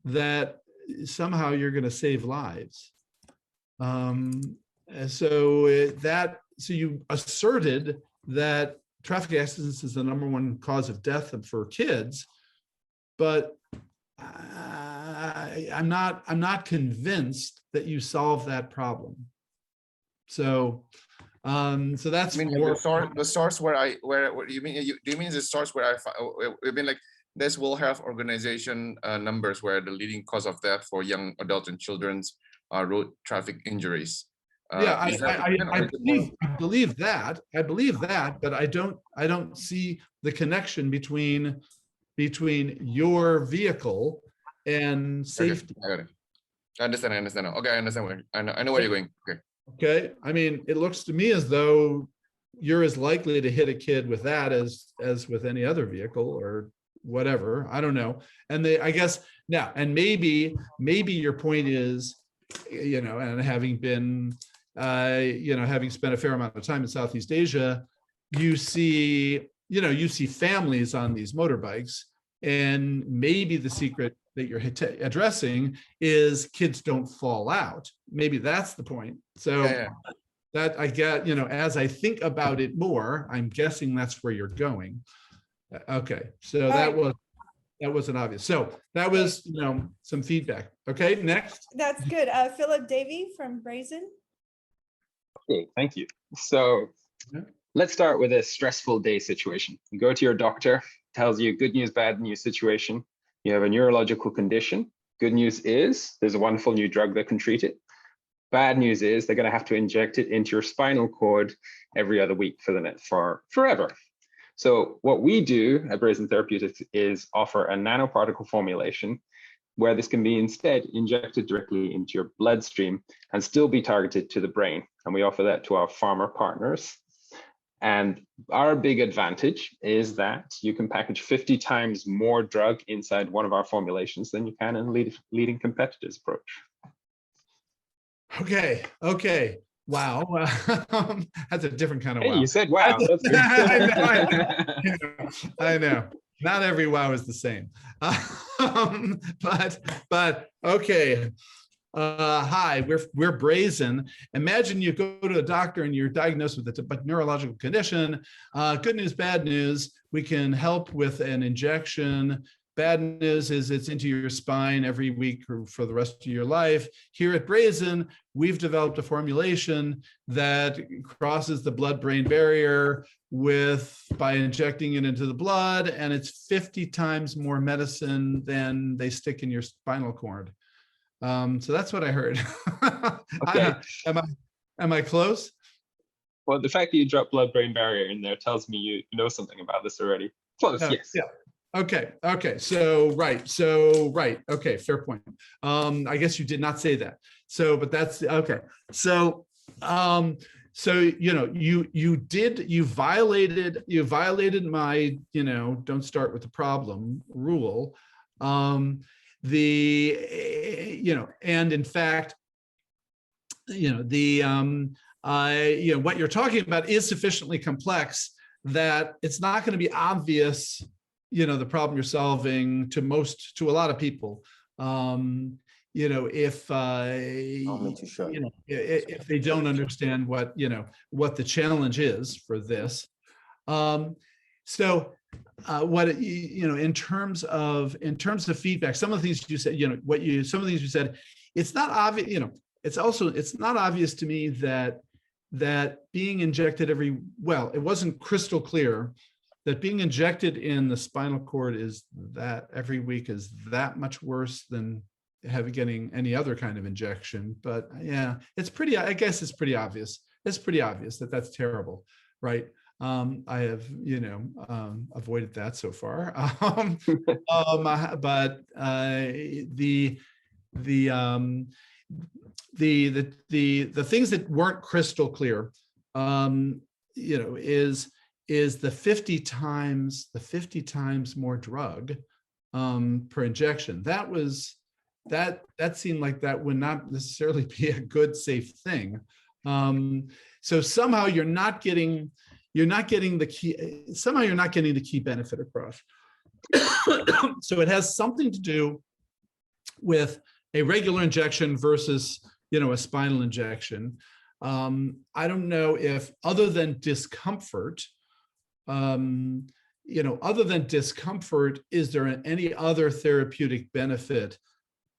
B: that somehow you're going to save lives. So you asserted that traffic accidents is the #1 cause of death for kids, but I'm not convinced that you solve that problem. So that's
C: the source where you mean, do you mean the source where I mean like this World Health Organization numbers where the leading cause of death for young adults and children's road traffic injuries?
B: I believe that, but I don't see the connection between your vehicle and safety.
C: Okay, I got it. I understand. Okay, I understand. I know where you're going. Okay.
B: Okay. I mean, it looks to me as though you're as likely to hit a kid with that as with any other vehicle or whatever. I don't know. And I guess now, and maybe your point is, and having been, having spent a fair amount of time in Southeast Asia, you see families on these motorbikes, and maybe the secret that you're addressing is kids don't fall out. Maybe that's the point. So that I get, as I think about it more, I'm guessing that's where you're going. Okay, so that wasn't obvious. So that was, some feedback. Okay, next.
A: That's good. Philip Davey from Brazen.
D: Okay, thank you. So let's start with a stressful day situation. You go to your doctor, tells you good news, bad news situation. You have a neurological condition. Good news is there's a wonderful new drug that can treat it. Bad news is they're going to have to inject it into your spinal cord every other week for forever. So what we do at Brazen Therapeutics is offer a nanoparticle formulation where this can be instead injected directly into your bloodstream and still be targeted to the brain. And we offer that to our pharma partners. And our big advantage is that you can package 50 times more drug inside one of our formulations than you can in leading competitors' approach.
B: Okay. Wow. That's a different kind of wow.
D: Hey, you said wow. That's good.
B: I know. Not every wow is the same. But okay. Hi, we're Brazen. Imagine you go to a doctor and you're diagnosed with a neurological condition. Good news, bad news. We can help with an injection. Bad news is it's into your spine every week or for the rest of your life. Here at Brazen, we've developed a formulation that crosses the blood-brain barrier by injecting it into the blood, and it's 50 times more medicine than they stick in your spinal cord. So that's what I heard.
D: Okay.
B: Am I close?
D: Well, the fact that you dropped blood-brain barrier in there tells me you know something about this already. Close, yes.
B: Yeah. Okay. So right. Okay, fair point. I guess you did not say that. But that's okay. So you violated my, don't start with the problem rule. And in fact, what you're talking about is sufficiently complex that it's not going to be obvious, the problem you're solving to a lot of people. If they don't understand what the challenge is for this. In terms of feedback, some of the things you said, some of the things you said, it's not obvious, it's not obvious to me that being injected it wasn't crystal clear that being injected in the spinal cord every week is that much worse than getting any other kind of injection. But yeah, I guess it's pretty obvious. It's pretty obvious that that's terrible, right? I have, avoided that so far. But the things that weren't crystal clear, is the 50 times more drug per injection. That seemed like that would not necessarily be a good, safe thing. So somehow you're not getting the key benefit across. So it has something to do with a regular injection versus a spinal injection. I don't know if other than discomfort, is there any other therapeutic benefit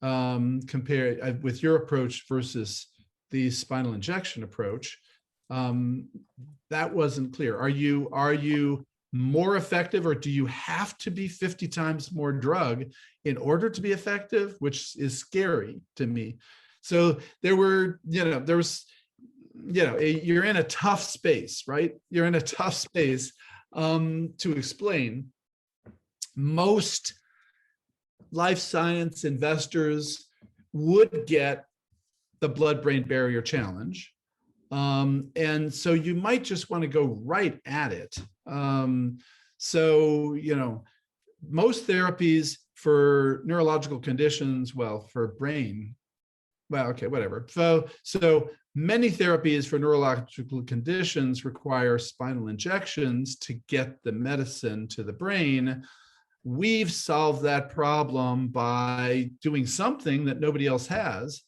B: compared with your approach versus the spinal injection approach? That wasn't clear. Are you more effective, or do you have to be 50 times more drug in order to be effective, which is scary to me? So you're in a tough space, right? You're in a tough space to explain. Most life science investors would get the blood-brain barrier challenge. And so you might just want to go right at it. Most therapies for neurological conditions, for brain, whatever. So many therapies for neurological conditions require spinal injections to get the medicine to the brain. We've solved that problem by doing something that nobody else has,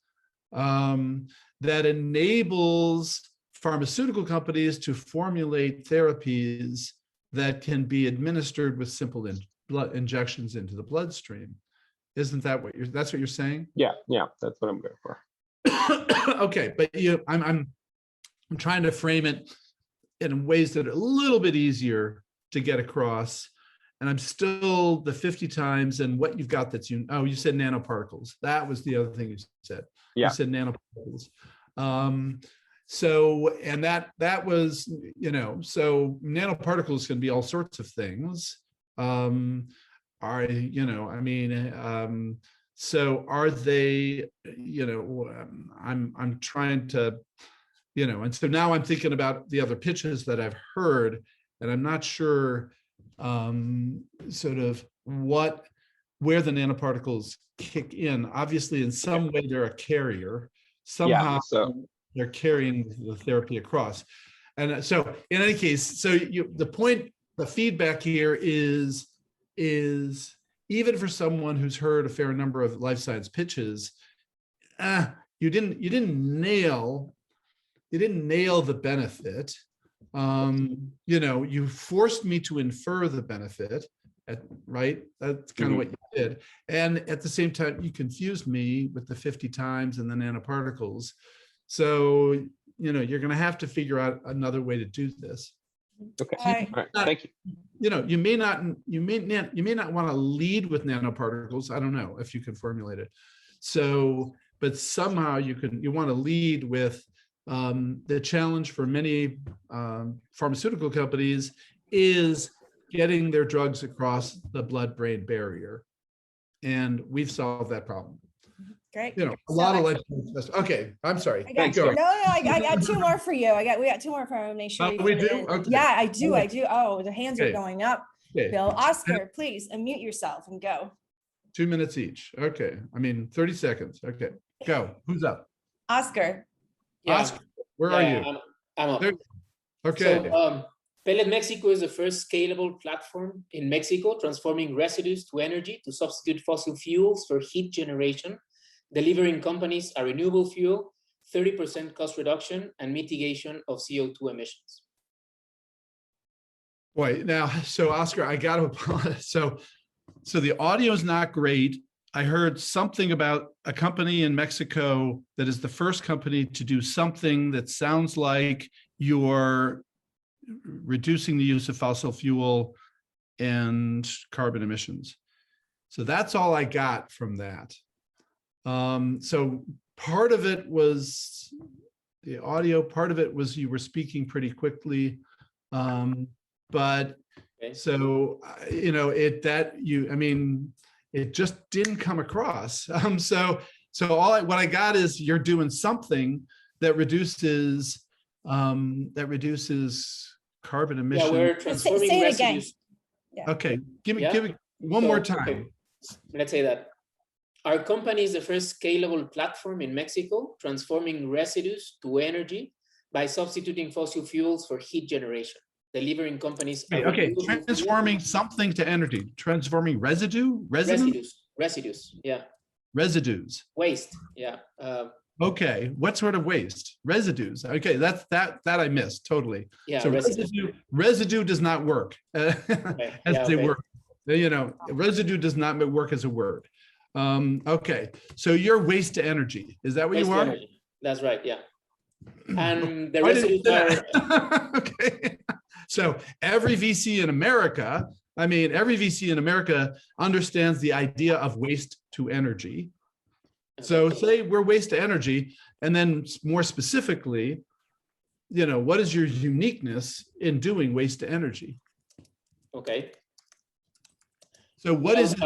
B: that enables pharmaceutical companies to formulate therapies that can be administered with simple blood injections into the bloodstream. Isn't that that's what you're saying?
D: Yeah, that's what I'm going for.
B: Okay, but I'm trying to frame it in ways that are a little bit easier to get across. And I'm still the 50 times and what you've got that's you. Oh, you said nanoparticles. That was the other thing you said.
D: Yeah.
B: You said nanoparticles. So, and that was, you know, so nanoparticles can be all sorts of things. Are, you know, I mean, so are they, you know, I'm trying to, you know, and so now I'm thinking about the other pitches that I've heard, and I'm not sure sort of where the nanoparticles kick in. Obviously, in some way, they're a carrier. Somehow they're carrying the therapy across. And so in any case, so the feedback here is even for someone who's heard a fair number of life science pitches, you didn't nail the benefit. You know, you forced me to infer the benefit, right? That's kind of what you did. And at the same time, you confused me with the 50 times and the nanoparticles. So, you know, you're going to have to figure out another way to do this.
D: Okay. All right. Thank you.
B: You know, you may not want to lead with nanoparticles. I don't know if you can formulate it. So, but somehow you want to lead with the challenge for many pharmaceutical companies is getting their drugs across the blood-brain barrier. And we've solved that problem.
A: Great.
B: You know, a lot of life. Okay, I'm sorry.
A: I got two more for you. We got two more for you. Make sure you
B: we
A: put it
B: do?
A: in.
B: Okay.
A: Yeah, I do. Oh, the hands are
B: Okay.
A: going up.
B: Okay.
A: Bill, Oscar, please unmute yourself and go.
B: 2 minutes each. Okay. I mean, 30 seconds. Okay. Go. Who's up?
A: Oscar.
E: Yeah,
B: Oscar, where are you?
E: I'm up.
B: There- Okay.
E: So, Pellet Mexico is the first scalable platform in Mexico, transforming residues to energy to substitute fossil fuels for heat generation, delivering companies a renewable fuel, 30% cost reduction, and mitigation of CO2 emissions.
B: Boy, now, so Oscar, I got to apologize. So the audio is not great. I heard something about a company in Mexico that is the first company to do something that sounds like you're reducing the use of fossil fuel and carbon emissions. So that's all I got from that. So part of it was the audio, part of it was you were speaking pretty quickly. But
E: Okay.
B: so, you know, it just didn't come across. So what I got is you're doing something that reduces carbon emissions.
E: Yeah, we're transforming
A: say it again.
E: residues.
B: Okay, give me one
E: So,
B: more time.
E: okay. Let's say that. Our company is the first scalable platform in Mexico, transforming residues to energy by substituting fossil fuels for heat generation, delivering companies.
B: Okay, transforming something to energy, transforming residues,
E: yeah.
B: Residues.
E: Waste, yeah.
B: Okay, what sort of waste? Residues. Okay, that I missed totally.
E: Yeah,
B: So residue does not work as a word. You know, residue does not work as a word. Okay, so you're waste to energy. Is that what
E: waste
B: you are?
E: energy. That's right, yeah. And the residues are
B: okay. So every VC in America, every VC in America understands the idea of waste to energy. So say we're waste to energy, and then more specifically, you know, what is your uniqueness in doing waste to energy?
E: okay.
B: So what is it?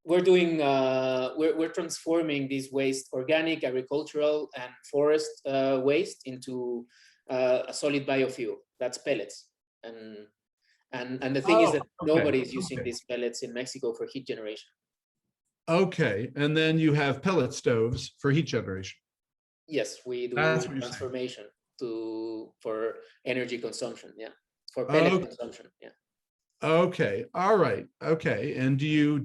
E: We're doing we're transforming this waste, organic, agricultural, and forest waste into a solid biofuel. That's pellets. And the thing is that nobody is using these pellets in Mexico for heat generation.
B: Okay, and then you have pellet stoves for heat generation.
E: Yes, we do transformation for energy consumption. Yeah, for pellet consumption. Yeah.
B: Okay, all right, okay. And do you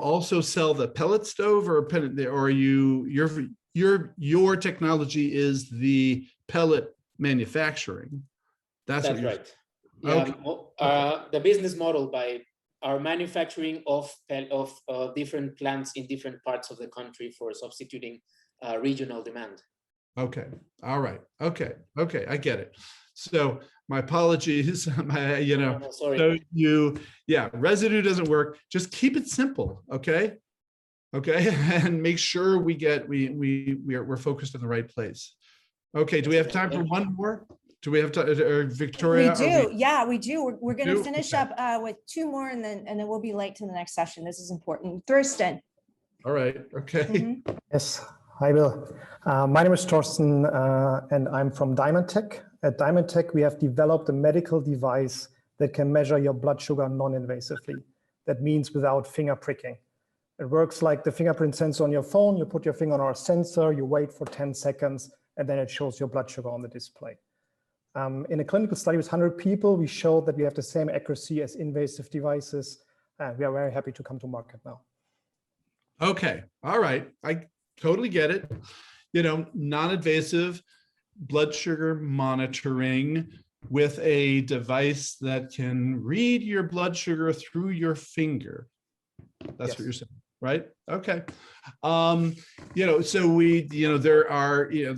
B: also sell the pellet stove or are your technology is the pellet manufacturing? That's right.
E: Yeah, okay. The business model by our manufacturing of different plants in different parts of the country for substituting regional demand.
B: Okay. All right. Okay. Okay. I get it. So my apologies.
E: No, sorry.
B: So residue doesn't work. Just keep it simple. Okay. Okay. And make sure we're focused in the right place. Okay. Do we have time for one more? Do we have time, Victoria?
A: We do. Yeah, we do. We're going to
B: do?
A: finish
B: Okay.
A: up with two more, and then we'll be late to the next session. This is important. Thurston.
B: All right. Okay.
A: Mhm.
F: Yes, hi Bill. My name is Torsten and I'm from Diamond Tech. At Diamond Tech, we have developed a medical device that can measure your blood sugar non-invasively. That means without finger pricking. It works like the fingerprint sensor on your phone. You put your finger on our sensor, you wait for 10 seconds, and then it shows your blood sugar on the display. In a clinical study with 100 people, we showed that we have the same accuracy as invasive devices, and we are very happy to come to market now.
B: Okay. All right. I totally get it. Non-invasive blood sugar monitoring with a device that can read your blood sugar through your finger. That's
F: Yes.
B: what you're saying, right? Okay. So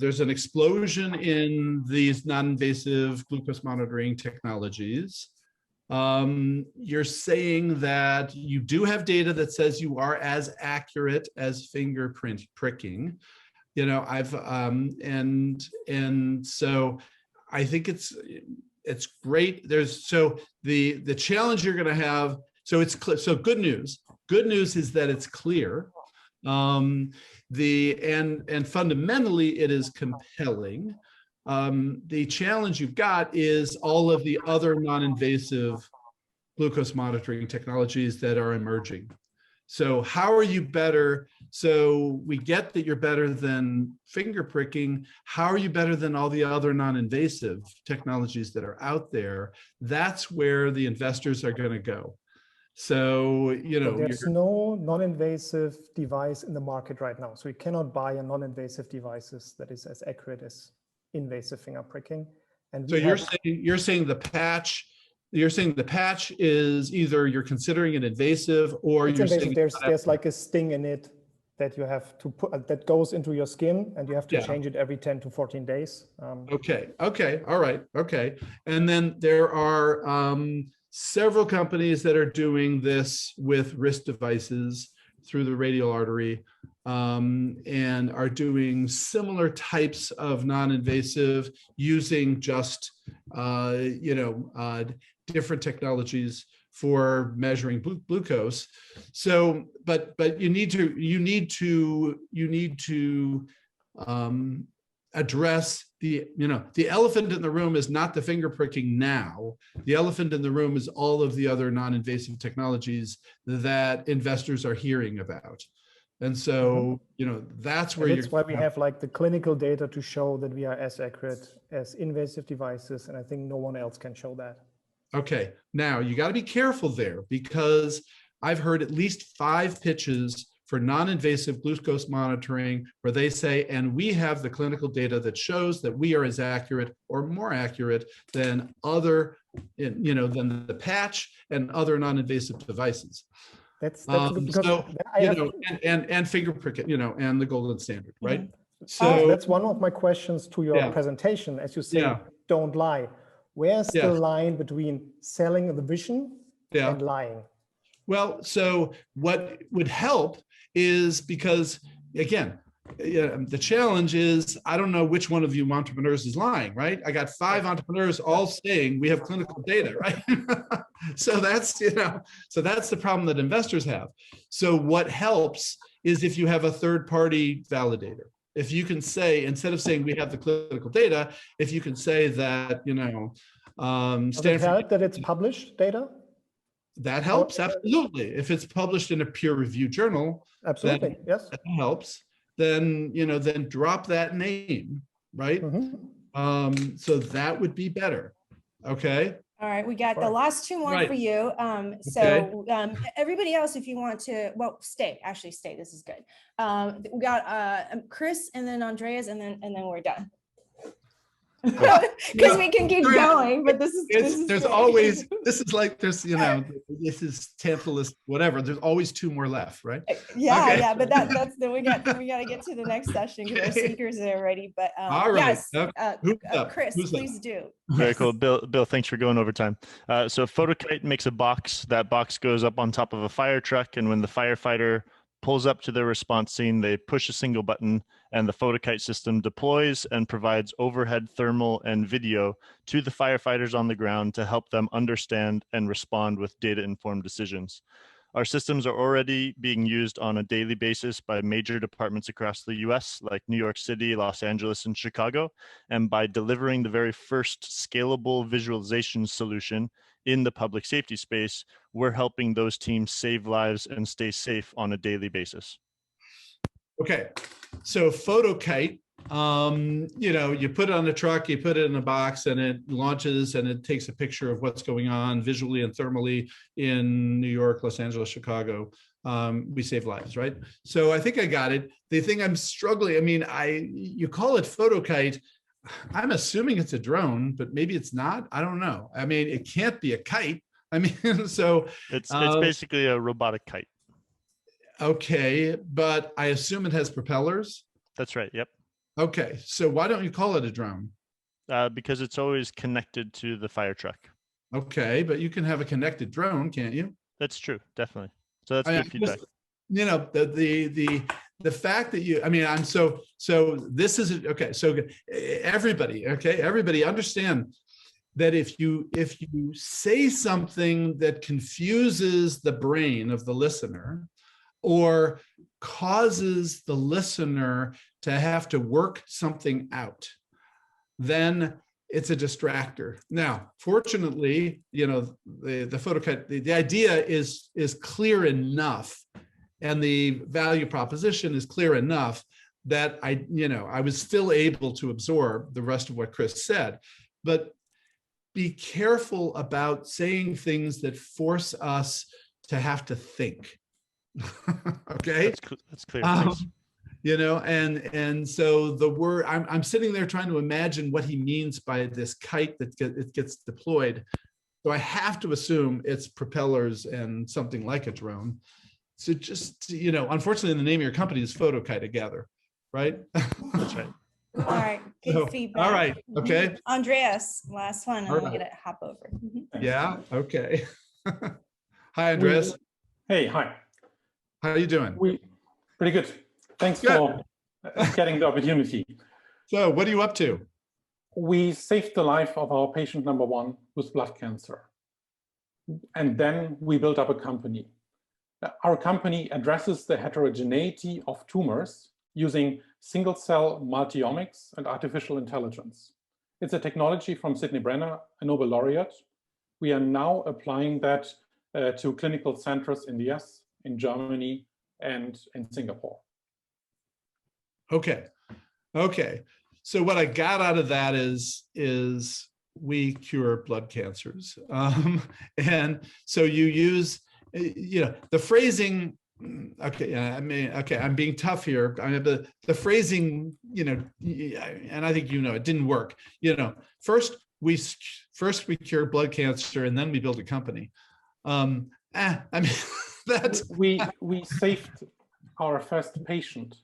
B: there's an explosion in these non-invasive glucose monitoring technologies. You're saying that you do have data that says you are as accurate as fingerprint pricking. So I think it's great. The challenge you're going to have. So good news. Good news is that it's clear. And fundamentally it is compelling. The challenge you've got is all of the other non-invasive glucose monitoring technologies that are emerging. So how are you better? So we get that you're better than finger pricking. How are you better than all the other non-invasive technologies that are out there? That's where the investors are going to go. So,
F: there's no non-invasive device in the market right now. So you cannot buy a non-invasive devices that is as accurate as invasive finger pricking. And
B: so you're saying the patch. You're saying the patch is either you're considering it invasive or
F: it's
B: you're
F: invasive.
B: saying
F: There's like a sting in it that you have to put that goes into your skin, and you have to change it every 10 to 14 days.
B: Okay. All right. Okay. And then there are several companies that are doing this with wrist devices through the radial artery, and are doing similar types of non-invasive using just different technologies for measuring glucose. So, but you need to address the elephant in the room is not the finger pricking now. The elephant in the room is all of the other non-invasive technologies that investors are hearing about. And so, that's where
F: that's why we have like the clinical data to show that we are as accurate as invasive devices. And I think no one else can show that.
B: Okay. Now you got to be careful there, because I've heard at least 5 pitches for non-invasive glucose monitoring where they say, and we have the clinical data that shows that we are as accurate or more accurate than than the patch and other non-invasive devices.
F: That's because
B: and finger prick, and the golden standard, right?
F: Mm-hmm.
B: So
F: that's one of my questions to your presentation. As you say, don't lie. Where's the line between selling the vision and lying? Well,
B: so what would help is, because again, the challenge is, I don't know which one of you entrepreneurs is lying, right? I got 5 entrepreneurs all saying we have clinical data, right? So that's the problem that investors have. So what helps is if you have a third-party validator. If you can say, instead of saying we have the clinical data, if you can say that,
F: does it help that it's published data?
B: That helps, absolutely. If it's published in a peer-reviewed journal,
F: absolutely, yes,
B: that helps. Then then drop that name, right?
F: Mm-hmm.
B: So that would be better. Okay.
A: All right, we got the last 2 more for you. Everybody else, if you want to, stay. This is good. We got Chris, and then Andreas, and then we're done. Because we can keep going, but this is
B: There's
A: great.
B: always, this is like, there's, this is Tantalus, whatever. There's always two more left, right?
A: Yeah,
B: Okay.
A: yeah, but that's then we got to get to the next session because our
B: Okay.
A: speakers are ready. But
B: All right.
A: yes,
B: Who's up?
A: Chris,
B: Who's up?
A: please do.
G: Very cool. Bill, thanks for going over time. So PhotoKite makes a box. That box goes up on top of a fire truck, and when the firefighter pulls up to their response scene, they push a single button, and the PhotoKite system deploys and provides overhead thermal and video to the firefighters on the ground to help them understand and respond with data-informed decisions. Our systems are already being used on a daily basis by major departments across the US, like New York City, Los Angeles, and Chicago. And by delivering the very first scalable visualization solution in the public safety space, we're helping those teams save lives and stay safe on a daily basis.
B: Okay, so PhotoKite, you put it on the truck, you put it in a box, and it launches, and it takes a picture of what's going on visually and thermally in New York, Los Angeles, Chicago. We save lives, right? So I think I got it. The thing I'm struggling, you call it PhotoKite. I'm assuming it's a drone, but maybe it's not. I don't know. It can't be a kite. So
G: it's basically a robotic kite.
B: Okay, but I assume it has propellers.
G: That's right. Yep.
B: Okay, so why don't you call it a drone?
G: Because it's always connected to the fire truck.
B: Okay, but you can have a connected drone, can't you?
G: That's true, definitely. So that's good feedback.
B: The fact that so this is okay. So everybody understand that if you say something that confuses the brain of the listener, or causes the listener to have to work something out, then it's a distractor. Now, fortunately, the PhotoKite, the idea is clear enough, and the value proposition is clear enough that I was still able to absorb the rest of what Chris said. But be careful about saying things that force us to have to think. Okay,
G: that's clear.
B: And so the word, I'm sitting there trying to imagine what he means by this kite that it gets deployed. So I have to assume it's propellers and something like a drone. So just, unfortunately, the name of your company is PhotoKite, I gather, right?
G: That's right.
A: All right, good feedback.
B: All right, okay.
A: Andreas, last one, and
B: All
A: I'm
B: right.
A: gonna hop over.
B: Yeah, okay. Hi, Andreas.
H: Hey, hi.
B: How are you doing?
H: Pretty good. Thanks for getting the opportunity.
B: So what are you up to?
H: We saved the life of our patient number 1 with blood cancer. And then we built up a company. Our company addresses the heterogeneity of tumors using single-cell multiomics and artificial intelligence. It's a technology from Sidney Brenner, a Nobel laureate. We are now applying that to clinical centers in the US, in Germany, and in Singapore.
B: Okay. So what I got out of that is we cure blood cancers. And so you use, the phrasing, I'm being tough here. The phrasing, and I think it didn't work. First we cure blood cancer, and then we build a company. That's
H: we saved our first patient.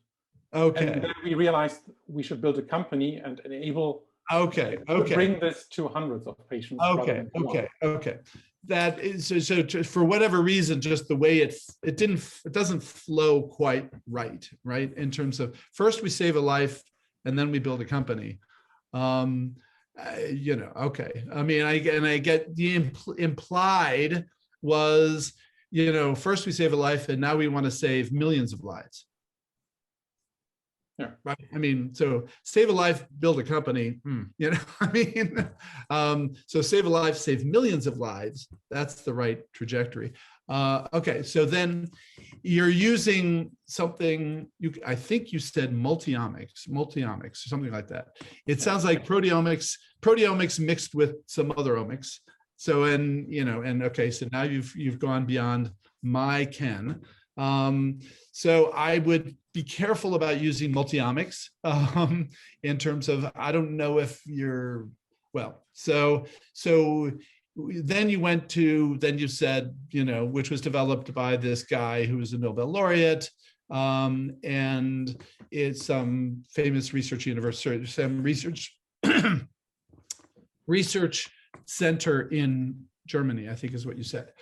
B: Okay.
H: And then we realized we should build a company and enable
B: to
H: bring this to hundreds of patients.
B: Okay. That is so for whatever reason, just the way it doesn't flow quite right in terms of first we save a life and then we build a company. Okay. I get the implied was, first we save a life and now we want to save millions of lives.
H: Yeah.
B: Right. So save a life, build a company. So save a life, save millions of lives. That's the right trajectory. Okay. So then you're using something, I think you said multiomics, or something like that. It sounds like proteomics mixed with some other omics. So, okay, so now you've gone beyond my ken. So I would be careful about using multiomics in terms of, I don't know if you're, well, so then you went to, then you said, you know, which was developed by this guy who was a Nobel laureate, and it's some famous research university, some research research center in Germany, I think is what you said.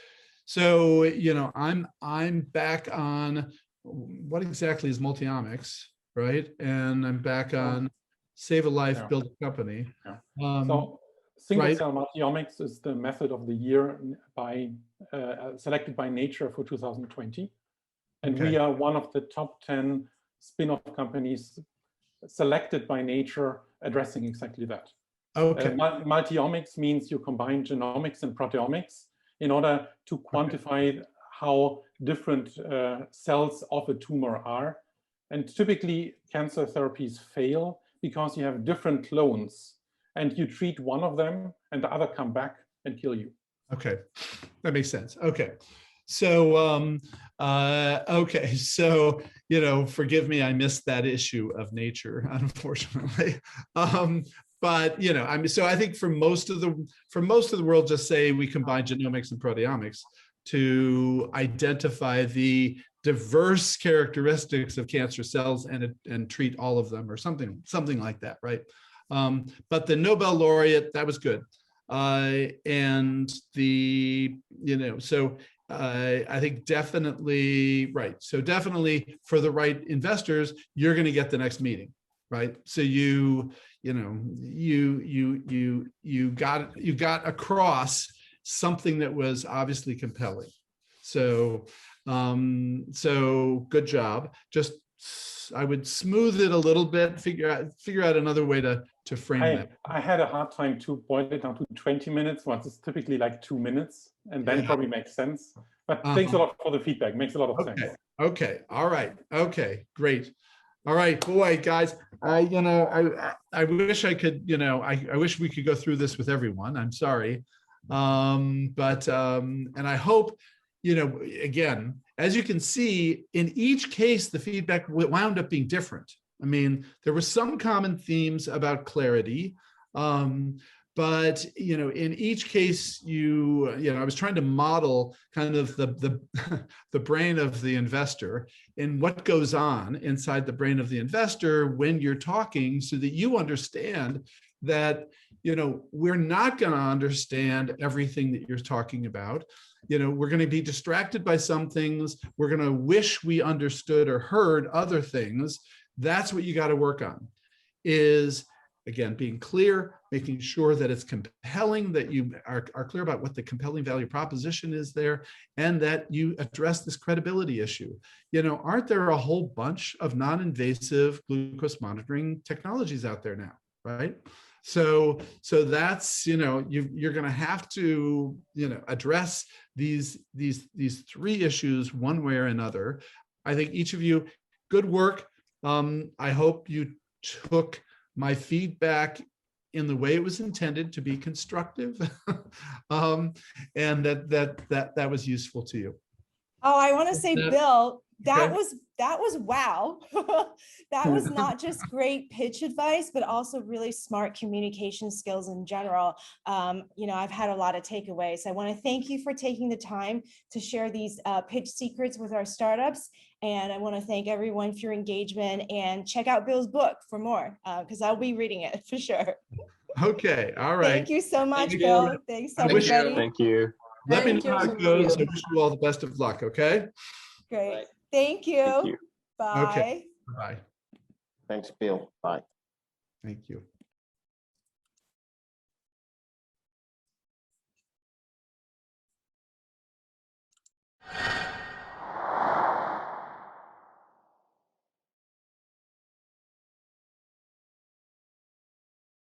B: So, you know, I'm back on what exactly is multiomics, right? And I'm back on save a life,
H: Yeah.
B: build a company.
H: Yeah. So single
B: right.
H: cell multiomics is the method of the year by selected by Nature for 2020. And
B: Okay.
H: we are one of the top 10 spin-off companies selected by Nature addressing exactly that.
B: Okay.
H: Multiomics means you combine genomics and proteomics in order to quantify how different cells of a tumor are. And typically cancer therapies fail because you have different clones and you treat one of them and the other come back and kill you.
B: Okay, that makes sense. Okay. So, okay. So, you know, forgive me, I missed that issue of Nature, unfortunately. But, you know, so I think for most of the world, just say we combine genomics and proteomics to identify the diverse characteristics of cancer cells and treat all of them or something like that, right? But the Nobel laureate, that was good. And the, you know, so I think definitely, right. So definitely for the right investors, you're going to get the next meeting, right? So you got across something that was obviously compelling. So, so good job. Just, I would smooth it a little bit, figure out another way to frame that.
H: I had a hard time to boil it down to 20 minutes, once it's typically like 2 minutes, and then probably makes sense. But thanks a lot for the feedback, makes a lot of sense.
B: Okay, all right, okay, great. All right, boy, guys, I wish I could, you know, I wish we could go through this with everyone. I'm sorry. And I hope, you know, again, as you can see, in each case, the feedback wound up being different. I mean, there were some common themes about clarity, but, you know, in each case, you know, I was trying to model kind of the brain of the investor and what goes on inside the brain of the investor when you're talking, so that you understand that, you know, we're not going to understand everything that you're talking about. You know, we're going to be distracted by some things. We're going to wish we understood or heard other things. That's what you got to work on, is, again, being clear, making sure that it's compelling, that you are clear about what the compelling value proposition is there, and that you address this credibility issue. You know, aren't there a whole bunch of non-invasive glucose monitoring technologies out there now, right? So that's, you know, you're going to have to, you know, address these three issues one way or another. I think each of you, good work. I hope you took my feedback in the way it was intended to be constructive, and that was useful to you.
A: Oh, I want to say, Bill, that
B: okay.
A: was wow. That was not just great pitch advice, but also really smart communication skills in general. You know, I've had a lot of takeaways. I want to thank you for taking the time to share these pitch secrets with our startups. And I want to thank everyone for your engagement, and check out Bill's book for more, because I'll be reading it for sure.
B: Okay, all right.
A: Thank you so much,
B: Thank
A: Bill.
B: you.
A: Thanks,
B: I wish
A: everybody.
D: Thank you.
B: Let me
A: Thank
B: know how
A: you.
B: it goes. I wish you all the best of luck, okay?
A: Great. Thank you.
D: Thank you.
A: Bye.
B: Okay. Bye.
I: Thanks, Bill. Bye.
B: Thank you.